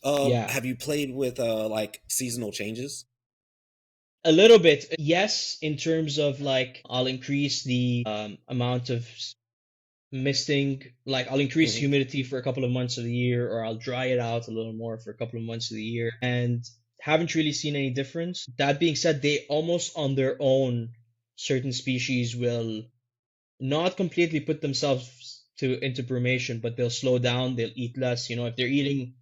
Yeah. Have you played with like seasonal changes? A little bit. Yes, in terms of like I'll increase the amount of misting, like I'll increase Hmm. humidity for a couple of months of the year, or I'll dry it out a little more for a couple of months of the year, and haven't really seen any difference. That being said, they almost on their own, certain species will not completely put themselves into brumation, but they'll slow down, they'll eat less. If they're eating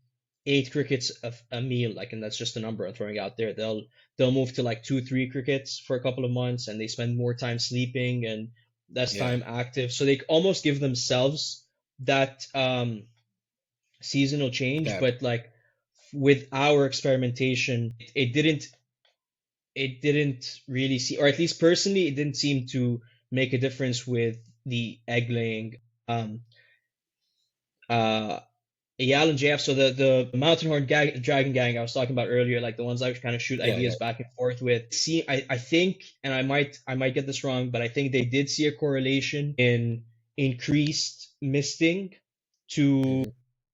8 crickets a meal, like, and that's just a number I'm throwing out there, they'll move to like 2, 3 crickets for a couple of months, and they spend more time sleeping and less Yeah. time active. So they almost give themselves that seasonal change, Adapt. but like with our experimentation, it didn't really see, or at least personally, it didn't seem to make a difference with the egg laying. Um, uh, Yal and JF, so the Mountain Horn Dragon Gang I was talking about earlier, like the ones I kind of shoot Yeah. Yeah. ideas back and forth with. See, I think, and I might get this wrong, but I think they did see a correlation in increased misting to Hmm.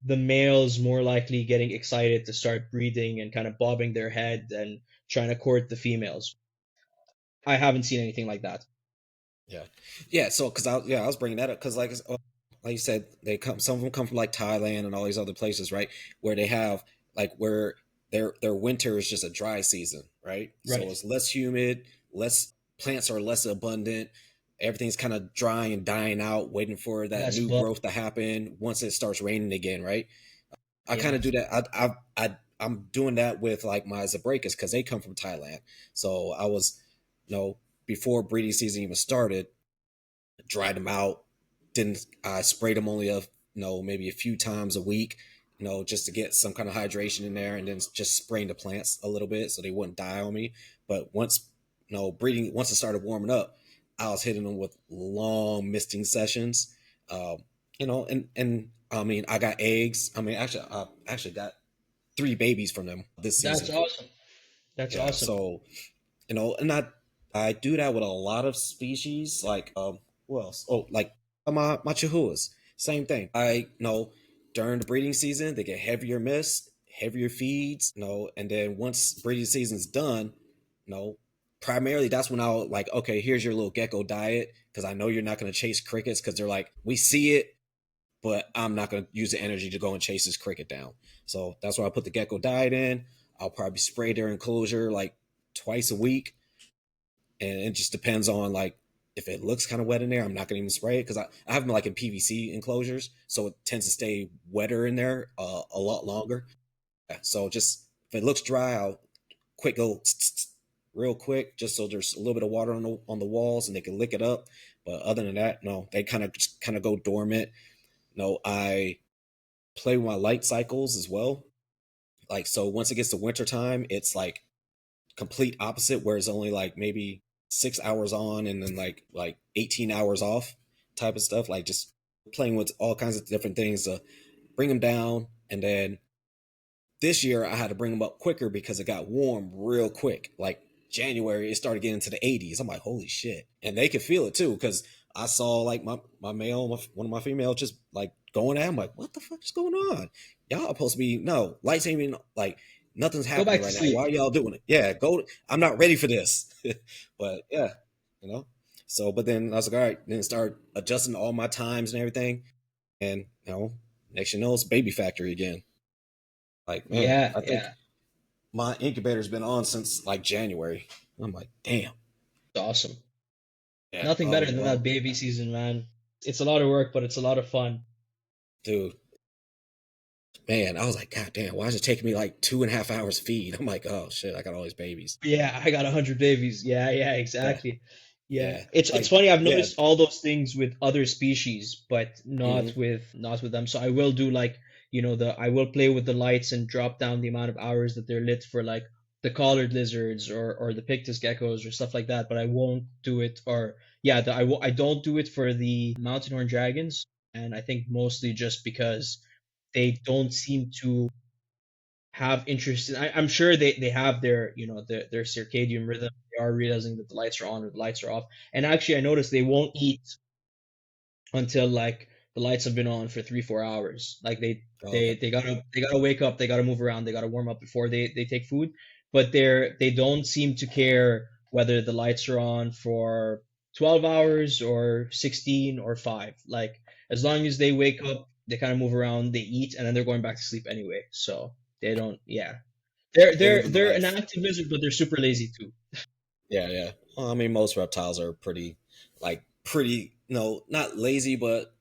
the males more likely getting excited to start breeding and kind of bobbing their head and trying to court the females. I haven't seen anything like that. Yeah. Yeah. So, I was bringing that up because, like you said, they come. Some of them come from like Thailand and all these other places, right? Where they have where their winter is just a dry season, right? So Right. it's less humid, less plants are less abundant. Everything's kind of dry and dying out, waiting for that Less new bub. growth to happen once it starts raining again, right? I kind of do Yes. that. I'm doing that with like my Zabrakas because they come from Thailand. So I was, you know, before breeding season even started, dried them out. Didn't I sprayed them only maybe a few times a week, just to get some kind of hydration in there, and then just spraying the plants a little bit so they wouldn't die on me. But once, breeding, once it started warming up, I was hitting them with long misting sessions. Um, and I mean, I got eggs. I mean, actually, I actually got three babies from them this That's season. awesome. That's Yeah. awesome. So, and I do that with a lot of species, like who else? Oh, like my chihuahuas. Same thing. During the breeding season they get heavier mist, heavier feeds, and then once breeding season's done, you know, primarily that's when I'll like, okay, here's your little gecko diet, because I know you're not going to chase crickets, because they're like, we see it, but I'm not going to use the energy to go and chase this cricket down. So that's why I put the gecko diet in. I'll probably spray their enclosure like twice a week, and it just depends on like if it looks kind of wet in there. I'm not going to even spray it, because I have them like in PVC enclosures, so it tends to stay wetter in there a lot longer. Yeah, so just if it looks dry, I'll quick go real quick, just so there's a little bit of water on the walls and they can lick it up. But other than that, no, they kind of go dormant. No, I play with my light cycles as well. Like, so once it gets to winter time, it's like complete opposite, where it's only like maybe 6 hours on and then like 18 hours off type of stuff. Like just playing with all kinds of different things to bring them down. And then this year I had to bring them up quicker because it got warm real quick. Like January, it started getting to the 80s. I'm like, holy shit. And they could feel it too, because I saw like my male, one of my females just like going at him. Like, what the fuck is going on? Y'all supposed to be, no, lights ain't even like, nothing's Go happening back to right now. Why sleep. are y'all doing it? Yeah, go. I'm not ready for this. But yeah, you know. So, but then I was like, all right, then start adjusting all my times and everything. And, next you know, it's baby factory again. Like, man, Yeah, I think yeah. my incubator's been on since like January. I'm like, damn. It's awesome. Yeah. Nothing better than that Well, baby season, man. It's a lot of work, but it's a lot of fun. dude, man, I was like, God damn, why is it taking me like 2.5 hours to feed? I'm like, oh shit, I got all these babies. Yeah, I got 100 babies. Yeah, yeah, Yeah. exactly. Yeah, Yeah. it's Like, funny. I've yeah. noticed all those things with other species, but Hmm. not with them. So I will do like, the I will play with the lights and drop down the amount of hours that they're lit for like the collared lizards or the pictus geckos or stuff like that. But I won't do it, or yeah, I don't do it for the mountain horn dragons, and I think mostly just because they don't seem to have interest in, I'm sure they have their their circadian rhythm. They are realizing that the lights are on or the lights are off. And actually I noticed they won't eat until like the lights have been on for 3 4 hours. Like Oh, okay. they gotta wake up, they gotta move around, they gotta warm up before they take food. But they don't seem to care whether the lights are on for 12 hours or 16 or 5. Like as long as they wake up, they kind of move around, they eat, and then they're going back to sleep anyway. So they don't, yeah. They live in the They're an life. active lizard, but they're super lazy too. Yeah, yeah. Well, I mean, most reptiles are pretty, like, pretty, not lazy, but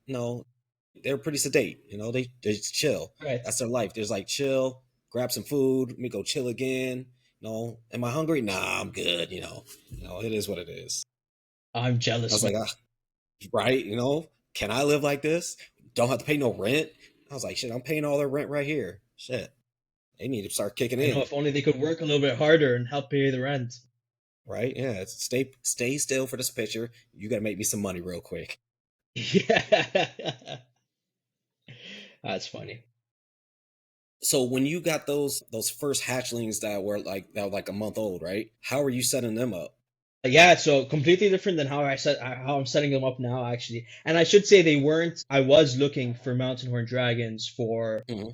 they're pretty sedate. They just chill. Right. That's their life. There's like chill, grab some food, let me go chill again. Am I hungry? Nah, I'm good. It is what it is. I'm I jealous, was man. like, right, can I live like this? Don't have to pay no rent. I was like, shit, I'm paying all their rent right here. Shit, they need to start kicking I know, in, if only they could work a little bit harder and help pay the rent. right? Yeah, stay still for this picture. You got to make me some money real quick. Yeah. That's funny. So when you got those first hatchlings that were like a month old, right? How are you setting them up? Yeah, so completely different than how I'm setting them up now, actually. And I should say they weren't. I was looking for mountain horn dragons for, Hmm.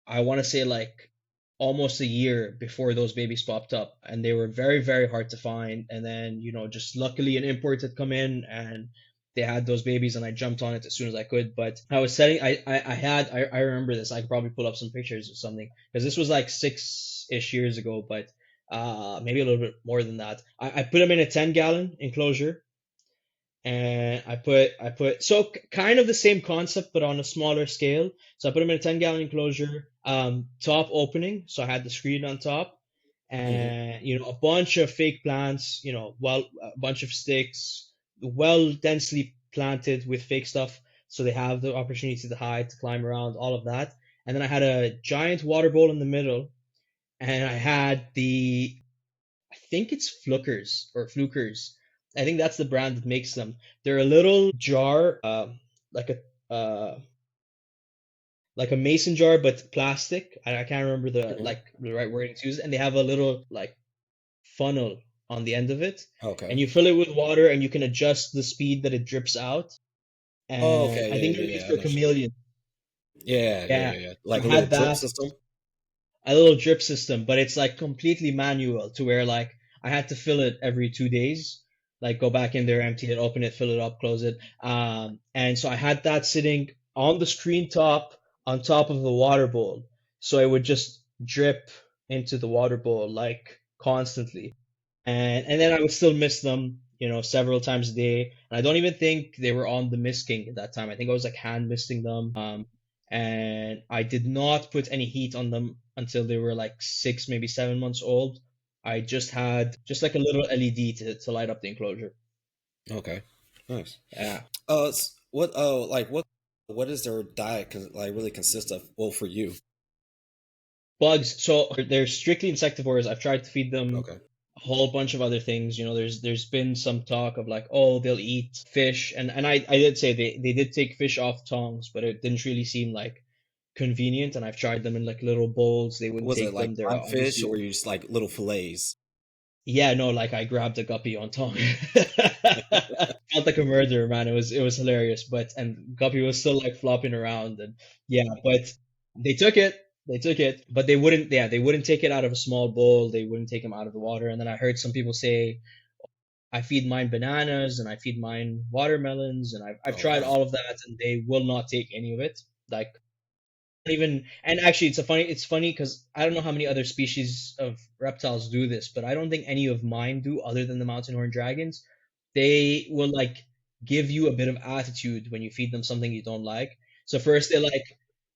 I want to say, like almost a year before those babies popped up, and they were very, very hard to find. And then, just luckily an import had come in and they had those babies, and I jumped on it as soon as I could. But I was setting, I remember this. I could probably pull up some pictures or something because this was like 6-ish years ago, but maybe a little bit more than that. I put them in a 10-gallon enclosure, and I put so kind of the same concept but on a smaller scale. So I put them in a 10-gallon enclosure, top opening, so I had the screen on top, Hmm. and a bunch of fake plants, well, a bunch of sticks, well densely planted with fake stuff. so they have the opportunity to hide, to climb around, all of that. And then I had a giant water bowl in the middle, and I had I think it's Fluckers or Flukers. I think that's the brand that makes them. They're a little jar, like uh, like a mason jar, but plastic. I can't remember Mhm. the right wording to use, and they have a little like funnel on the end of it, and Okay. you fill it with water, and you can adjust the speed that it drips out. Oh, And okay. I Yeah, think they're yeah, made yeah. I for know. chameleon. Yeah, yeah, Yeah, yeah, yeah. so Like a I little had drip that. system. A little drip system, but it's like completely manual to where like I had to fill it every 2 days, like go back in there, empty it, open it, fill it up, close it. And so I had that sitting on the screen top on top of the water bowl. So it would just drip into the water bowl like constantly. And then I would still miss them, several times a day. And I don't even think they were on the misting at that time. I think I was like hand misting them. And I did not put any heat on them until they were like 6, maybe 7 months old. I just had just like a little LED to light up the enclosure. Okay. Nice. Yeah. What like what is their diet like really consist of? Well, for you. Bugs. So they're strictly insectivores. I've tried to feed them Okay. a whole bunch of other things. There's been some talk of like, oh, they'll eat fish, and I did say they did take fish off tongs, but it didn't really seem like convenient. And I've tried them in like little bowls. They wouldn't Was it take like them. They're live fish obviously or you just like little fillets? yeah, no, like I grabbed a guppy on tongue. Felt like a murderer, man. It was hilarious, but and guppy was still like flopping around and yeah, but they took it. They took it, but they wouldn't take it out of a small bowl. They wouldn't take him out of the water. And then I heard some people say, I feed mine bananas and I feed mine watermelons, and I've Oh tried wow. all of that, and they will not take any of it. Like even and actually it's funny because I don't know how many other species of reptiles do this, but I don't think any of mine do other than the mountain horn dragons. They will like give you a bit of attitude when you feed them something you don't like. So first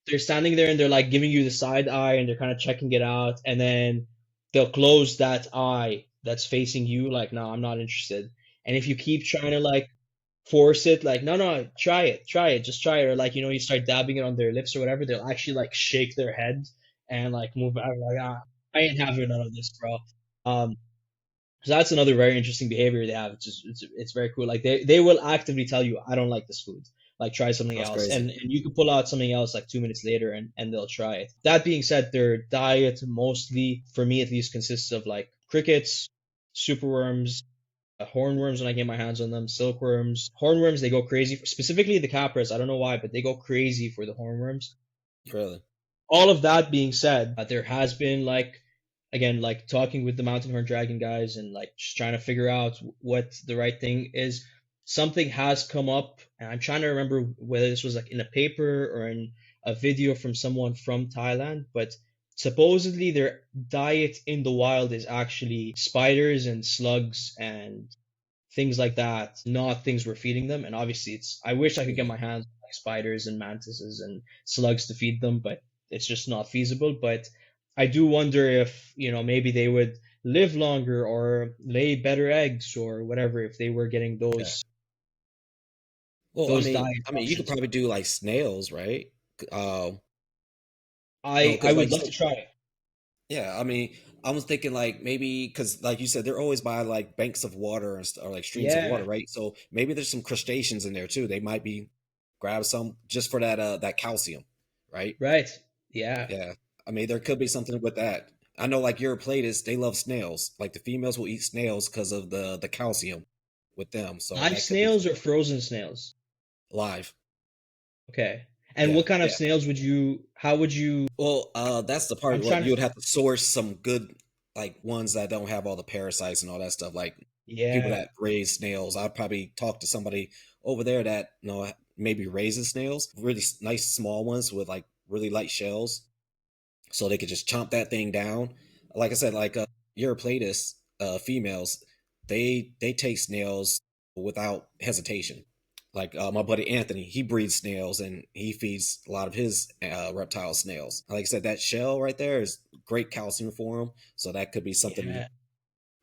they're standing there and they're like giving you the side eye and they're kind of checking it out, and then they'll close that eye that's facing you like, no, I'm not interested. And if you keep trying to like force it, like, no, no, try it, just try it, or like, you start dabbing it on their lips or whatever, they'll actually like shake their head and like move out like, I ain't having none of this, bro. um so that's another very interesting behavior they have. It's very cool. Like they will actively tell you, I don't like this food, like try something That's else, crazy. and you can pull out something else like 2 minutes later, and they'll try it. That being said, their diet mostly, for me at least, consists of like crickets, superworms, hornworms when I get my hands on them, silkworms. Hornworms, they go crazy. Specifically the capras, I don't know why, but they go crazy for the hornworms. Really. All of that being said, there has been like, again, like talking with the mountain horn dragon guys and like just trying to figure out what the right thing is. Something has come up, and I'm trying to remember whether this was like in a paper or in a video from someone from Thailand, but supposedly their diet in the wild is actually spiders and slugs and things like that, not things we're feeding them. And obviously, I wish I could get Mhm. my hands on like spiders and mantises and slugs to feed them, but it's just not feasible. But I do wonder if, maybe they would live longer or lay better eggs or whatever if they were getting Yeah. Well, those diet you could options. probably do like snails, right? Uh, no, I because like would you love said, to try it. yeah. I was thinking like maybe because like you said, they're always by like banks of water or like streams of water, Yeah, right? So maybe there's some crustaceans in there too. They might be grab some just for that calcium, right? right. Yeah. Yeah. There could be something with that. I know like Europlatists, they love snails. Like the females will eat snails because of the calcium with them. So Live that could be snails or frozen snails? live. Okay. And Yeah, what kind of yeah. snails how would you, Well, that's the I'm part. Well, trying you to, would have to source some good, like ones that don't have all the parasites and all that stuff. Like people yeah, that raise snails. I'd probably talk to somebody over there that maybe raises snails, really nice small ones with like really light shells, so they could just chomp that thing down. Like I said, like Europlatus females, they take snails without hesitation. Like my buddy Anthony, he breeds snails and he feeds a lot of his reptile snails. Like I said, that shell right there is great calcium for them. So that could be something yeah.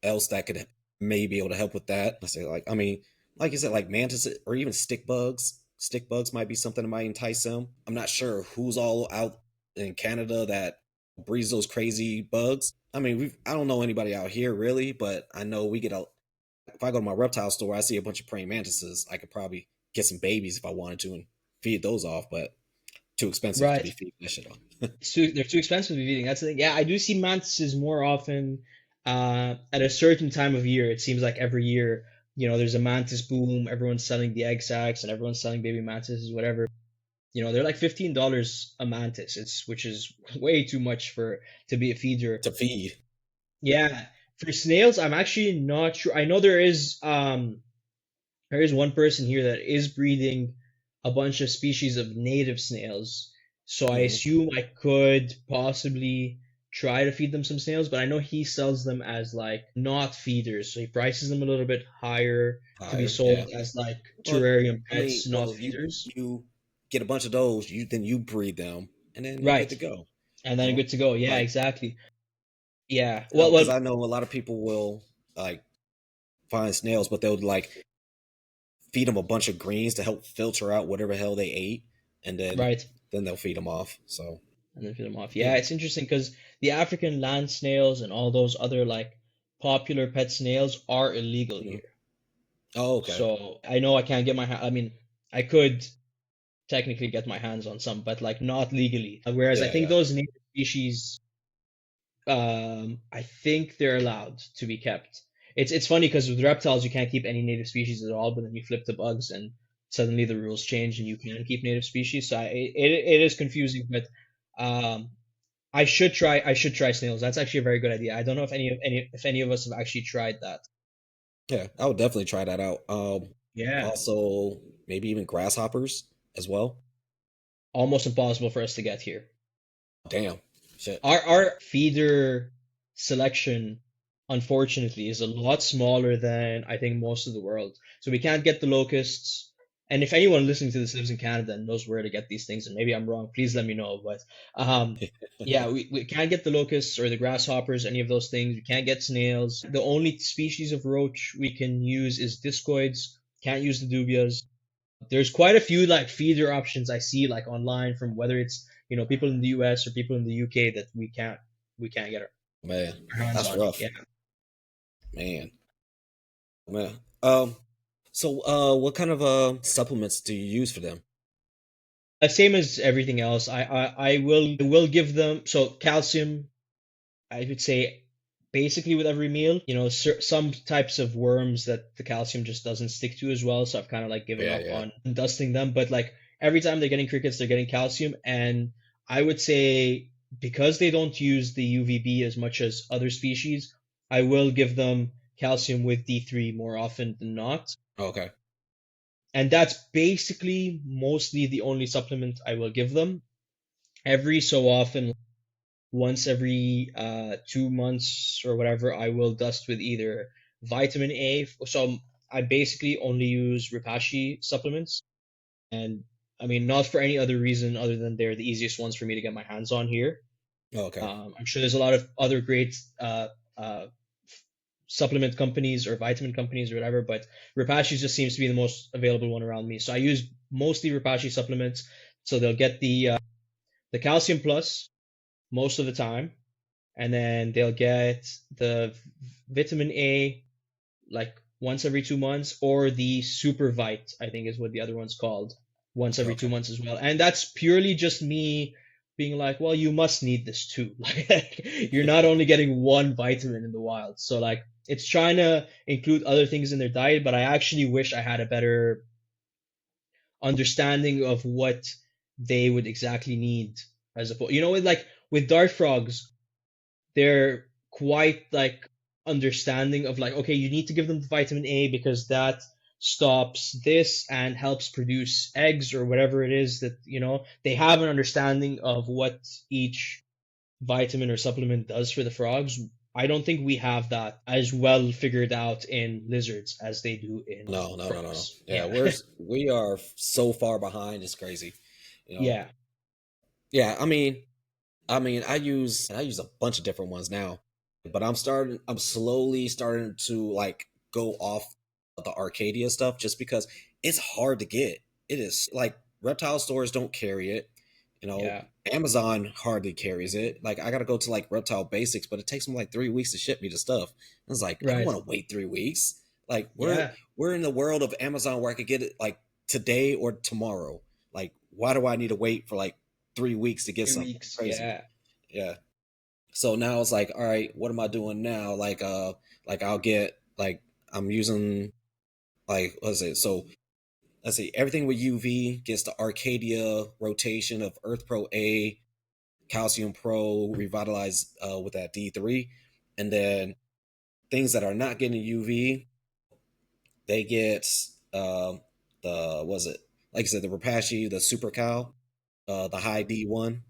else that could maybe be able to help with that. I say like you said, like mantis or even stick bugs. stick bugs might be something that might entice them. I'm not sure who's all out in Canada that breeds those crazy bugs. I mean, I don't know anybody out here really, but I know we get a. If I go to my reptile store, I see a bunch of praying mantises. I could probably get some babies if I wanted to and feed those off, but too expensive to Right. be feeding that shit off. They're too expensive to be eating. That's the thing. Yeah, I do see mantises more often at a certain time of year. It seems like every year, there's a mantis boom. Everyone's selling the egg sacs and everyone's selling baby mantises, whatever. They're like $15 a mantis. Which is way too much for to be a feeder. To feed. Yeah. For snails, I'm actually not sure. I know there is one person here that is breeding a bunch of species of native snails. So I Mm-hmm. assume I could possibly try to feed them some snails, but I know he sells them as like not feeders. So he prices them a little bit higher to be Higher, yeah. sold as like Well, terrarium I mean, pets, not well, feeders. you get a bunch of those, you breed them, and then you're good Right. to go. And You then know, good to go. Yeah, like exactly. Yeah. because Well, I know a lot of people will like find snails, but they'll like feed them a bunch of greens to help filter out whatever hell they ate, and right. then they'll feed them off. So And then feed them off. yeah. Yeah, it's interesting because the African land snails and all those other like popular pet snails are illegal Mhm. here. Oh, okay. So I know I can't get I mean, I could technically get my hands on some, but like not legally. Whereas I Yeah, think yeah. those native species, I think they're allowed to be kept. It's funny because with reptiles you can't keep any native species at all, but then you flip the bugs and suddenly the rules change and you can keep native species. So it is confusing, but um, I should try snails. That's actually a very good idea. I don't know if any of us have actually tried that. Yeah, I would definitely try that out. Yeah. Also maybe even grasshoppers as well. Almost impossible for us to get here. Damn. Shit. Our feeder selection, unfortunately, is a lot smaller than I think most of the world. So we can't get the locusts. And if anyone listening to this lives in Canada and knows where to get these things, and maybe I'm wrong, please let me know. But yeah, we can't get the locusts or the grasshoppers, any of those things. We can't get snails. The only species of roach we can use is discoids. Can't use the dubias. There's quite a few like feeder options I see like online from whether it's people in the US or people in the UK that we can't get Man, our hands that's on. rough. Yeah. Man. Man. So what kind of supplements do you use for them? Same as everything else. I will give them so calcium. I would say basically with every meal. Some types of worms that the calcium just doesn't stick to as well. So I've kind of like given Yeah, up yeah. on dusting them. But like every time they're getting crickets, they're getting calcium. And I would say because they don't use the UVB as much as other species, I will give them calcium with D3 more often than not. Okay. And that's basically mostly the only supplement I will give them. Every so often, once every 2 months or whatever, I will dust with either vitamin A. So I basically only use Repashy supplements, and I mean not for any other reason other than they're the easiest ones for me to get my hands on here. Okay. I'm sure there's a lot of other great uh, supplement companies or vitamin companies or whatever, but Repashy just seems to be the most available one around me. So I use mostly Repashy supplements. So they'll get the calcium plus most of the time, and then they'll get the vitamin A like once every 2 months, or the super vite, I think is what the other one's called, once every two Okay. months as well. And that's purely just me being like, well, you must need this too. Like you're not only getting one vitamin in the wild. So like it's trying to include other things in their diet, but I actually wish I had a better understanding of what they would exactly need as opposed, with dart frogs, they're quite like understanding of like, okay, you need to give them the vitamin A because that stops this and helps produce eggs or whatever it is that they have an understanding of what each vitamin or supplement does for the frogs. I don't think we have that as well figured out in lizards as they do in No, no, no, no, no. frogs. Yeah, Yeah. we are so far behind. It's crazy. You know. Yeah. Yeah. I use a bunch of different ones now, but I'm slowly starting to like go off of the Arcadia stuff just because it's hard to get. it is like reptile stores don't carry it. You know, Yeah. Amazon hardly carries it. Like I gotta go to like Reptile Basics, but it takes them like 3 weeks to ship me the stuff. I was like, I don't Right. want to wait 3 weeks. Like Yeah. we're in the world of Amazon where I could get it like today or tomorrow. Like, why do I need to wait for like 3 weeks to get Three something? weeks. Crazy. Yeah. Yeah. So now it's like, all right, what am I doing now? Like I'll get like I'm using like what's it? So let's see, everything with UV gets the Arcadia rotation of Earth Pro A, Calcium Pro, revitalized with that D3, and then things that are not getting UV, they get the was it like I said, the Rapashi, the Super Cow, the high D one.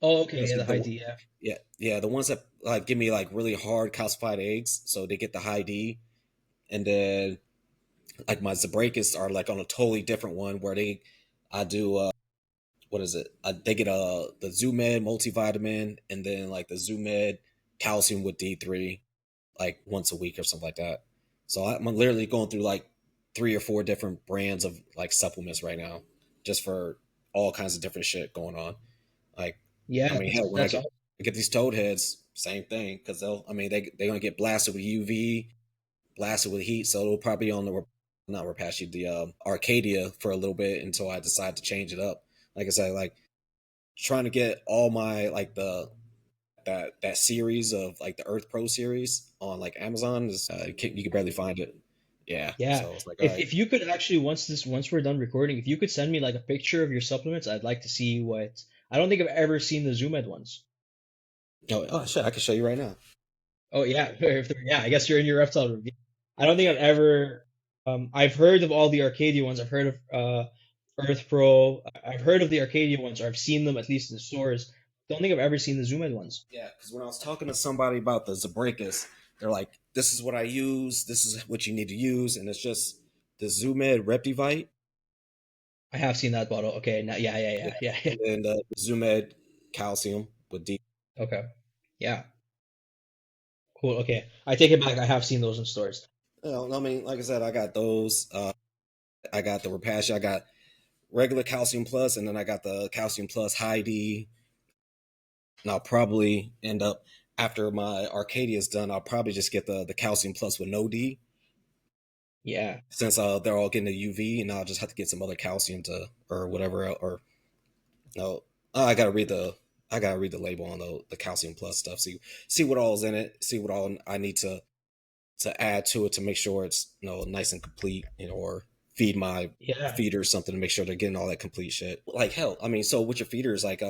Oh, okay. Let's Yeah, see, the high D. Yeah. yeah, the ones that like give me like really hard calcified eggs, so they get the high D, and then like my Zabracus are like on a totally different one where I do what is it? They get the Zoomed multivitamin and then like the Zoomed calcium with D3 like once a week or something like that. So I'm literally going through like 3 or 4 different brands of like supplements right now, just for all kinds of different shit going on. Like, I Yeah. mean, hell, when That's all. I get these toad heads, same thing because I mean, they're gonna get blasted with UV, blasted with heat, so it'll probably be on the not Repashy, the Arcadia for a little bit until I decide to change it up. Like I said, like trying to get all my like that series of like the Earth Pro series on like Amazon is you can barely find it. Yeah, Yeah. so it's like all If right. if you could actually once we're done recording, if you could send me like a picture of your supplements, I'd like to see what. I don't think I've ever seen the Zoom Ed ones. Oh shit, I can show you right now. Oh yeah, yeah. I guess you're in your reptile review. I don't think I've ever. I've heard of all the Arcadia ones. I've heard of Earth Pro. I've heard of the Arcadia ones, or I've seen them at least in the stores. Don't think I've ever seen the Zoom Ed ones. Yeah, because when I was talking to somebody about the Zabracus, they're like, "This is what I use. This is what you need to use," and it's just the Zoomed Reptivite, I have seen that bottle. Okay, now, yeah, yeah, yeah, yeah, yeah, yeah. and then the Zoomed Calcium with D. Okay, yeah, cool. Okay, I take it back. I have seen those in stores. I mean, like I said, I got those. I got the Repashy. I got regular Calcium Plus, and then I got the Calcium Plus High D. And I'll probably end up after my Arcadia is done. I'll probably just get the Calcium Plus with no D, Yeah, since they're all getting the UV, and I'll just have to get some other calcium to or whatever or no. I gotta read the label on the Calcium Plus stuff. See what all's in it. See what all I need to add to it to make sure it's nice and complete. Or feed my yeah. feeders something to make sure they're getting all that complete shit. Like hell, I mean, so with your feeders, like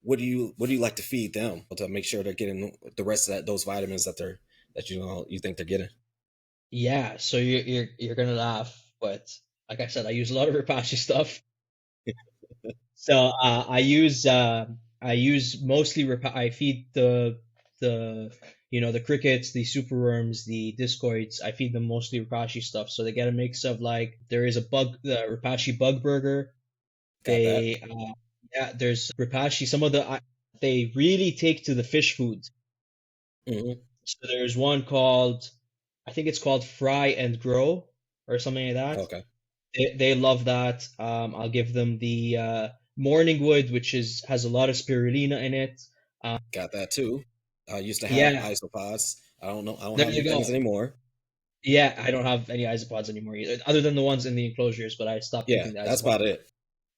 what do you like to feed them to make sure they're getting the rest of those vitamins that you think they're getting? Yeah, so you're gonna laugh, but like I said, I use a lot of Repashy stuff. So I use mostly I feed the the crickets, the superworms, the discoids. I feed them mostly Repashy stuff, so they get a mix of like there is a the Repashy bug burger. Got that. They yeah, there's Repashy. Some of the they really take to the fish food. Hmm. So there's one called I think it's called Fry and Grow or something like that. Okay. They love that. I'll give them the morning wood, which is has a lot of spirulina in it. Got that too. I used to have Yeah, isopods. I don't know. I don't there have you them things go. anymore. Yeah, I don't have any isopods anymore either, other than the ones in the enclosures, but I stopped Yeah, keeping the that's isopods. about it.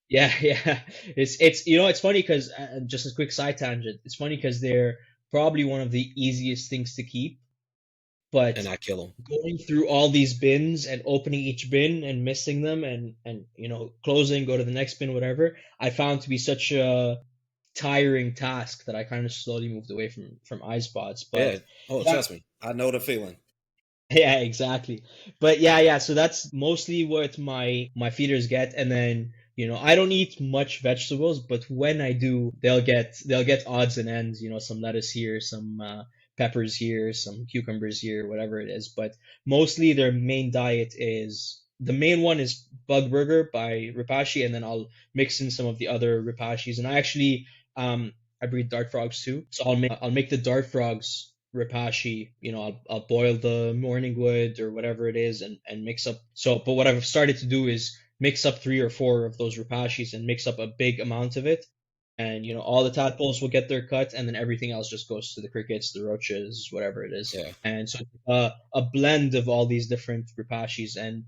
Yeah, yeah. It's it's funny because just a quick side tangent. It's funny because they're probably one of the easiest things to keep, but And I kill them. going through all these bins and opening each bin and missing them and closing, go to the next bin, whatever, I found to be such a tiring task that I kind of slowly moved away from iSpots. But Yeah. Oh, yeah, trust me. I know the feeling. yeah, exactly. But yeah, yeah. So that's mostly what my feeders get, and then I don't eat much vegetables, but when I do, they'll get odds and ends. Some lettuce here, some peppers here, some cucumbers here, whatever it is. But mostly their main diet is the main one is Bug Burger by Ripashi, and then I'll mix in some of the other Ripashis. And I breed dart frogs too, so I'll make the dart frogs Ripashi. I'll boil the morning wood or whatever it is and mix up. So, but what I've started to do is mix up 3 or 4 of those repashes and mix up a big amount of it. And all the tadpoles will get their cut, and then everything else just goes to the crickets, the roaches, whatever it is. Yeah. And so a blend of all these different repashes, and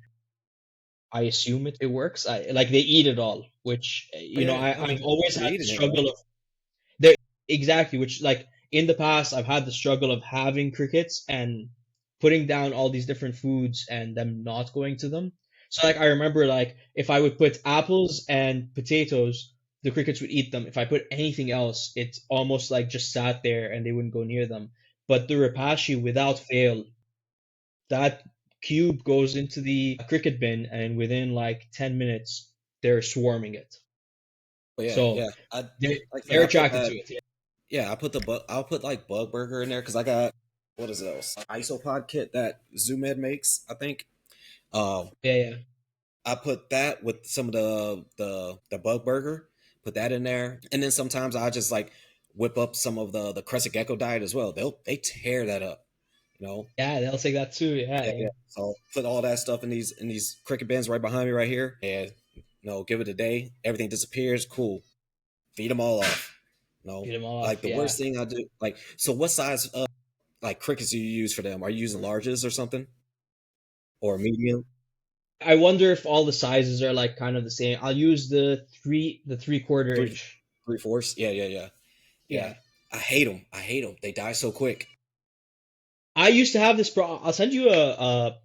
I assume it works. Like they eat it all, which Oh yeah. I I've mean, always they're had the eating it, struggle right? of there exactly, which like in the past I've had the struggle of having crickets and putting down all these different foods and them not going to them. So like I remember like if I would put apples and potatoes, the crickets would eat them. If I put anything else, it's almost like just sat there and they wouldn't go near them. But the Repashy, without fail, that cube goes into the cricket bin, and within like 10 minutes, they're swarming it. But yeah, So yeah. I they're, like I said, they're I put attracted to that. it. Yeah, Yeah, I'll put like bug burger in there because I got what is it? Isopod kit that ZooMed makes, I think. Um, yeah, yeah. I put that with some of the bug burger, put that in there, and then sometimes I just like whip up some of the crescent gecko diet as well. They tear that up, you know. Yeah, they'll take that too. Yeah, Yeah, yeah. yeah. So put all that stuff in these cricket bins right behind me right here, and give it a day. Everything disappears. Cool. Feed them all off. Feed them all Like off. the Yeah. worst thing I do. Like, so what size like crickets do you use for them? Are you using larges or something, or medium? I wonder if all the sizes are like kind of the same. I'll use the 3/4 Three inch. 3/4? Yeah, yeah, yeah, yeah. Yeah. I hate them. I hate them. They die so quick. I used to have this pro. I'll send you a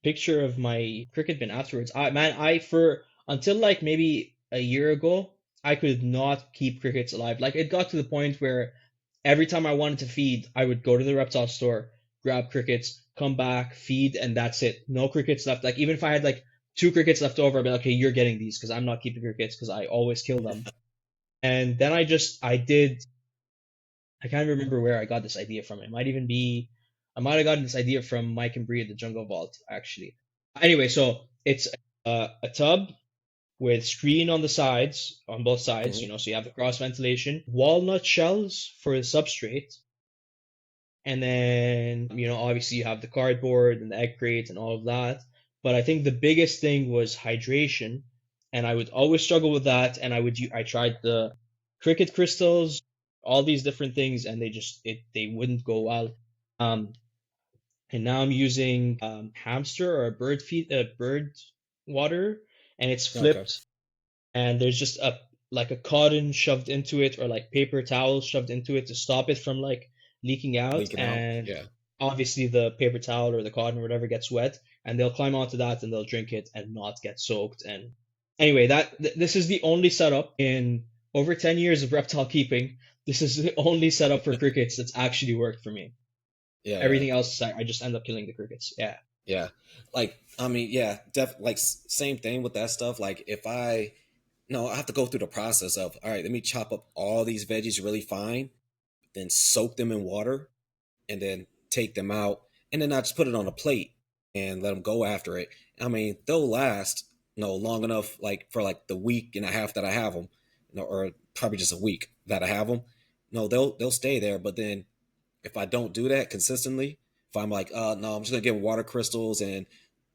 picture of my cricket bin afterwards. I for until like maybe a year ago, I could not keep crickets alive. Like it got to the point where every time I wanted to feed, I would go to the reptile store, grab crickets, come back, feed, and that's it. No crickets left. Like even if I had like 2 crickets left over, I'd be like, okay, you're getting these because I'm not keeping crickets because I always kill them. And then I did. I can't remember where I got this idea from. It might even be, I might have gotten this idea from Mike and Bree at the Jungle Vault, actually. Anyway, so it's a tub with screen on the sides, on both sides, Mhm. so you have the cross ventilation, walnut shells for the substrate, and then, obviously you have the cardboard and the egg crate and all of that. But I think the biggest thing was hydration, and I would always struggle with that. And I tried the cricket crystals, all these different things, and they wouldn't go well. Um, and now I'm using hamster or bird water, and it's Okay. flipped, and there's just a like a cotton shoved into it or like paper towel shoved into it to stop it from like leaking out. Leaking out. And Yeah. obviously the paper towel or the cotton or whatever gets wet, and they'll climb onto that and they'll drink it and not get soaked. And anyway, this is the only setup in over 10 years of reptile keeping. This is the only setup for crickets that's actually worked for me. Yeah, yeah, Everything else, I just end up killing the crickets. Yeah. yeah. Like, I mean, yeah, like same thing with that stuff. Like, if I no, I have to go through the process of all right. Let me chop up all these veggies really fine, then soak them in water, and then take them out, and then I just put it on a plate and let them go after it. I mean, they'll last long enough, like for like the week and a half that I have them, or probably just a week that I have them. No, they'll stay there. But then if I don't do that consistently, if I'm like, no, I'm just gonna give 'em water crystals and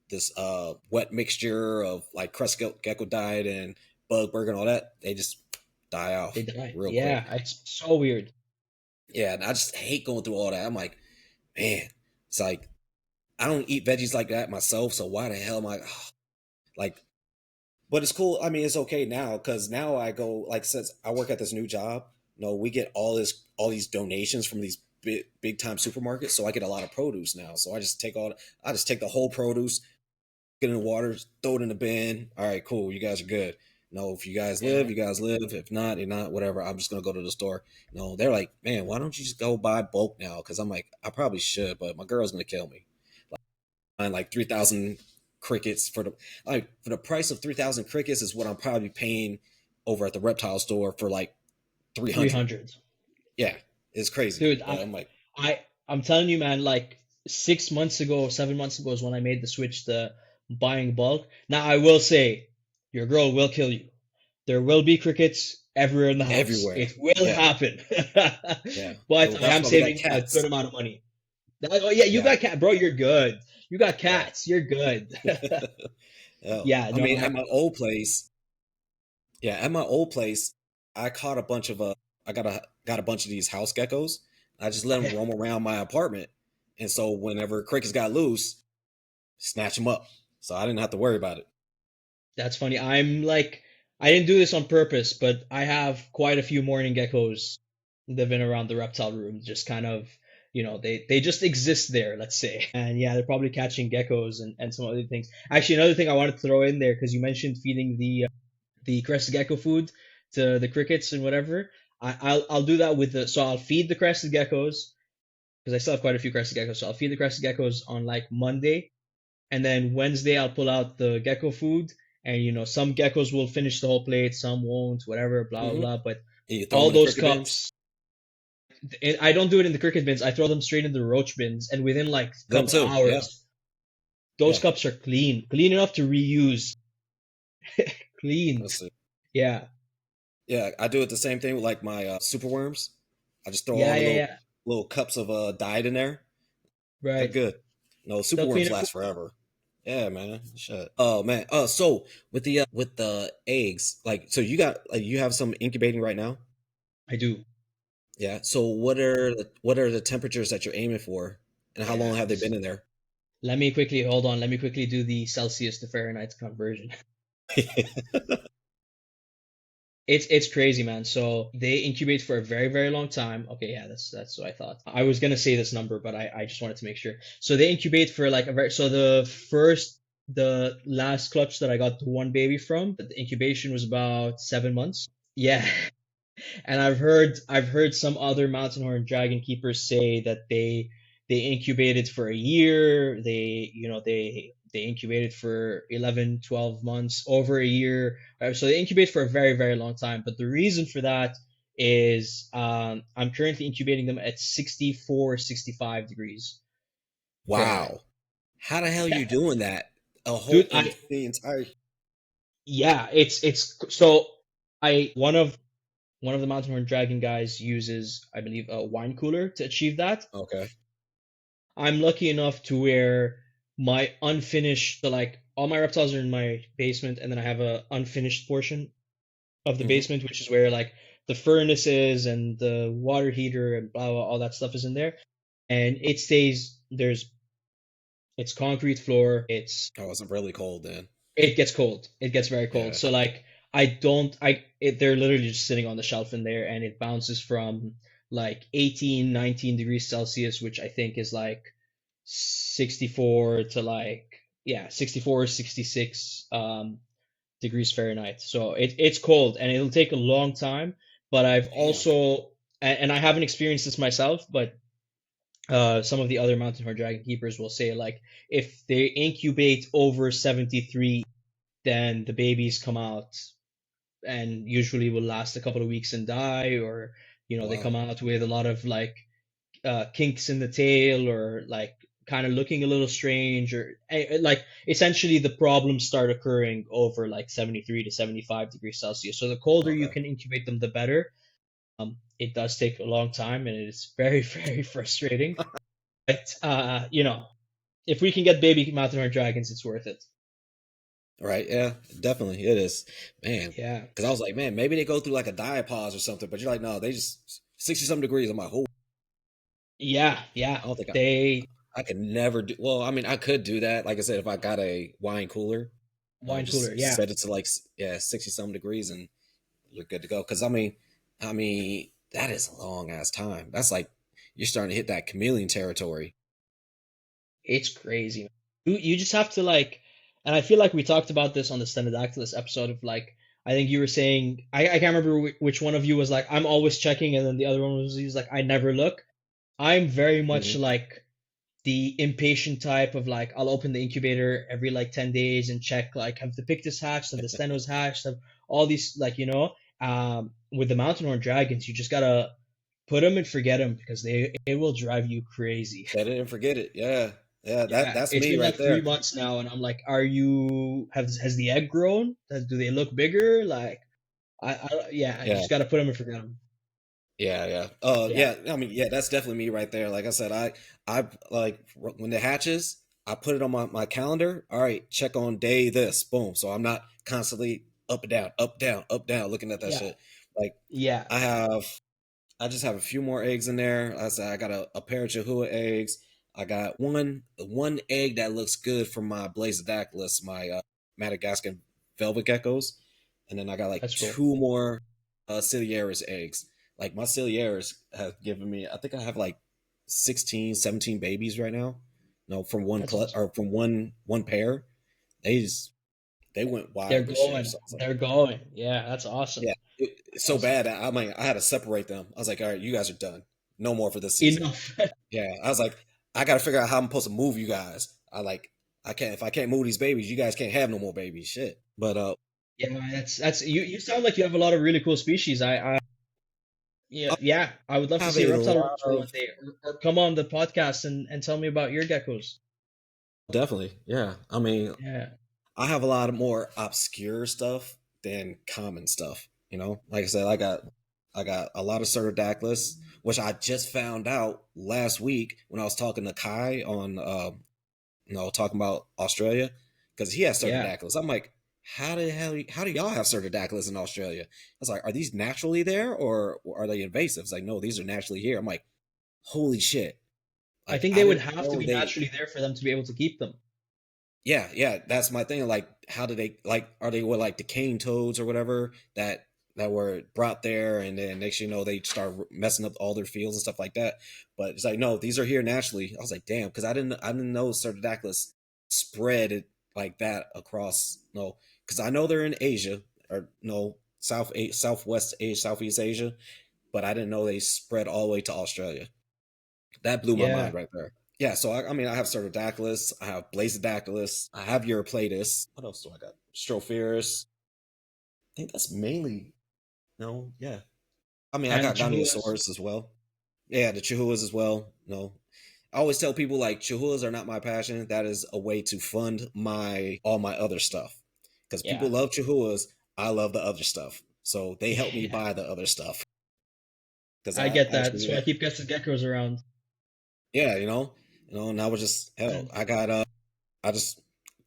this wet mixture of like crescent gecko diet and bug burger and all that, they just die They off die. real quick. Yeah, it's so weird. Yeah, and I just hate going through all that. I'm like, man, it's like I don't eat veggies like that myself, so why the hell am I like? But it's cool. I mean, it's okay now because now I go like since I work at this new job. We get all these donations from these big time supermarkets, so I get a lot of produce now. So I just take the whole produce, get in the water, throw it in the bin. All right, cool. You guys are good. If you guys live, Yeah. you guys live. If not, you're not. Whatever. I'm just gonna go to the store. They're like, man, why don't you just go buy bulk now? Because I'm like, I probably should, but my girl's gonna kill me. Buying like 3,000 crickets for the price of 3,000 crickets is what I'm probably paying over at the reptile store for like 300. 300. Yeah, it's crazy. Dude, But I'm like, I'm telling you, man, like 6 months ago, 7 months ago is when I made the switch to buying bulk. Now I will say, your girl will kill you. There will be crickets everywhere in the house. everywhere. It will Yeah, happen. yeah. But So I that's am why we got saving a good cats. amount of money. Oh yeah, you Yeah, got cat, bro. You're good. You got yeah. cats. You're good. Oh, Yeah, I no, mean, at my old place, yeah, at my old place, I caught a bunch of I got a bunch of these house geckos. I just let them roam around my apartment, and so whenever crickets got loose, snatch them up. So I didn't have to worry about it. that's funny. I'm like, I didn't do this on purpose, but I have quite a few morning geckos living around the reptile room, just kind of, they just exist there, let's say. And yeah, they're probably catching geckos and some other things. Actually, another thing I wanted to throw in there because you mentioned feeding the crested gecko food to the crickets and whatever. I'll do that with the so I'll feed the crested geckos because I still have quite a few crested geckos. So I'll feed the crested geckos on like Monday, and then Wednesday I'll pull out the gecko food, and some geckos will finish the whole plate, some won't, whatever, blah blah Hmm. blah. But And you throw them all in the those cricket bins. cups, I don't do it in the cricket bins. I throw them straight in the roach bins, and within like a Them couple too. Yeah, hours, those yeah. cups are clean enough to reuse, clean. Let's see. Yeah, Yeah, I do it the same thing with like my super worms. I just throw all yeah, the yeah, yeah. little cups of dyed in there. They're Right. good. No, super They'll clean worms it for. last forever. Yeah, man. Shit. Oh man. So with the eggs, like, so you got like you have some incubating right now. I do. Yeah. So what are the temperatures that you're aiming for, and how long Yeah. have they been in there? Let me quickly hold on. Let me quickly do the Celsius to Fahrenheit conversion. It's crazy, man. So they incubate for a very, very long time. Okay, yeah, that's what I thought. I was gonna say this number, but I just wanted to make sure. So they incubate for like a very so the last clutch that I got the one baby from, the incubation was about 7 months. Yeah. And I've heard some other mountain horn dragon keepers say that they incubated for a year, they incubated for 11, 12 months, over a year. So they incubate for a very, very long time. But the reason for that is I'm currently incubating them at 64, 65 degrees Fahrenheit. Wow. How the hell you doing that? A whole Dude, in the entire. yeah, it's so I one of the mountain horn dragon guys uses, I believe, a wine cooler to achieve that. Okay. I'm lucky enough to where my unfinished, like all my reptiles are in my basement, and then I have a unfinished portion of the Hmm. basement, which is where like the furnace is and the water heater and blah blah, all that stuff is in there. And it stays it's concrete floor. Oh, it's really cold then. It gets cold. It gets very cold. Yeah. So like I don't I it, they're literally just sitting on the shelf in there, and it bounces from like 18, 19 degrees Celsius, which I think is like 64 to like, yeah, 64 66 degrees Fahrenheit. So it's cold and it'll take a long time, but I've Damn. also and I haven't experienced this myself, but some of the other mountain horde dragon keepers will say like if they incubate over 73, then the babies come out and usually will last a couple of weeks and die, or they Wow. come out with a lot of like kinks in the tail, or like kind of looking a little strange, or like essentially the problems start occurring over like 73 to 75 degrees Celsius. So the colder you Okay. can incubate them, the better. It does take a long time and it is very, very frustrating. But if we can get baby mountain horde dragons, it's worth it. Right. Yeah. Definitely, it is, man. Yeah. Because I was like, man, maybe they go through like a diapause or something. But you're like, no, they just 60 some degrees. I'm like, oh, Yeah, yeah. I don't think They I could never do. Well, I mean, I could do that. Like I said, if I got a wine cooler, wine cooler, just yeah. set it to like yeah 60 some degrees and you're good to go. Because I mean that is a long ass time. That's like you're starting to hit that chameleon territory. It's crazy. You just have to like, and I feel like we talked about this on the Stenodactylus episode of like, I think you were saying, I can't remember which one of you was like, I'm always checking, and then the other one was he's like, I never look. I'm very much Hmm. like the impatient type of like, I'll open the incubator every like 10 days and check like, have the pictus hatched, have the stenos hatched, have all these like, with the mountain horn dragons, you just gotta put them and forget them because it will drive you crazy. Set it and forget it. Yeah, yeah. That Yeah, that's it's me been right like 3 there. months now, and I'm like, are you has the egg grown? Do they look bigger? Like, yeah, you Yeah. just gotta put them and forget them. Yeah, yeah. Yeah, Yeah, I mean, yeah, that's definitely me right there. Like I said, I like when it hatches. I put it on my calendar. All right, check on day this. Boom. So I'm not constantly up and down, up, down, up, down, looking at that Yeah, shit. Like yeah, I have I just have a few more eggs in there. I said I got a pair of Chihuahua eggs. I got one egg that looks good from my Blazodactylus, my Madagascar velvet geckos, and then I got like that's cool. two more Ciliaris eggs. Like my Ciliaris have given me, I think I have like 16, 17 babies right now. No, from one That's awesome. or from one pair. They just they went They're wild this year. going. So I was like, They're going. Yeah, that's awesome. yeah, it's so Awesome. bad that I had to separate them. I was like, all right, you guys are done. No more for this season. Enough. Yeah, I was like, I got to figure out how I'm supposed to move you guys. I can't if I can't move these babies, you guys can't have no more babies. Shit. But Yeah, that's you. You sound like you have a lot of really cool species. Yeah, I yeah. I would love to have see a a reptile lot roaster one of day, or come on the podcast and tell me about your geckos. definitely. Yeah, I mean, Yeah, I have a lot of more obscure stuff than common stuff. You know, like I said, I got a lot of Cerdaclys, which I just found out last week when I was talking to Kai on talking about Australia because he has yeah. Cerdaclys. I'm like, how do y'all have Cerdaclys in Australia? I was like, are these naturally there or are they invasive? It's like, no, these are naturally here. I'm like, holy shit! I Like think I they would didn't have to know be they. naturally there for them to be able to keep them. Yeah, yeah, that's my thing. Like, how do they like? Are they what like decaying toads or whatever that were brought there, and then next you know they start messing up all their fields and stuff like that. But it's like no, these are here naturally. I was like, damn, because I didn't know Cerdaclys spread it like that across no, because I know they're in Asia or no Southwest Asia, Southeast Asia, but I didn't know they spread all the way to Australia. That blew my Yeah, mind right there. Yeah, so I mean, I have Cerdaclys, I have Blazodactylus, I have Euryplatus. What else do I got? Stropharis. I think that's mainly no, yeah. I mean, I and got chihuahuas. Goniasaurus as well. Yeah, the Chihuahuas as well. No, I always tell people like Chihuahuas are not my passion. That is a way to fund my all my other stuff. Because people Yeah, love Chihuahuas, I love the other stuff. So they help me yeah. buy the other stuff. Because I I get that. That's actually, why I keep getting geckos around. yeah, and I was just hell. I got I just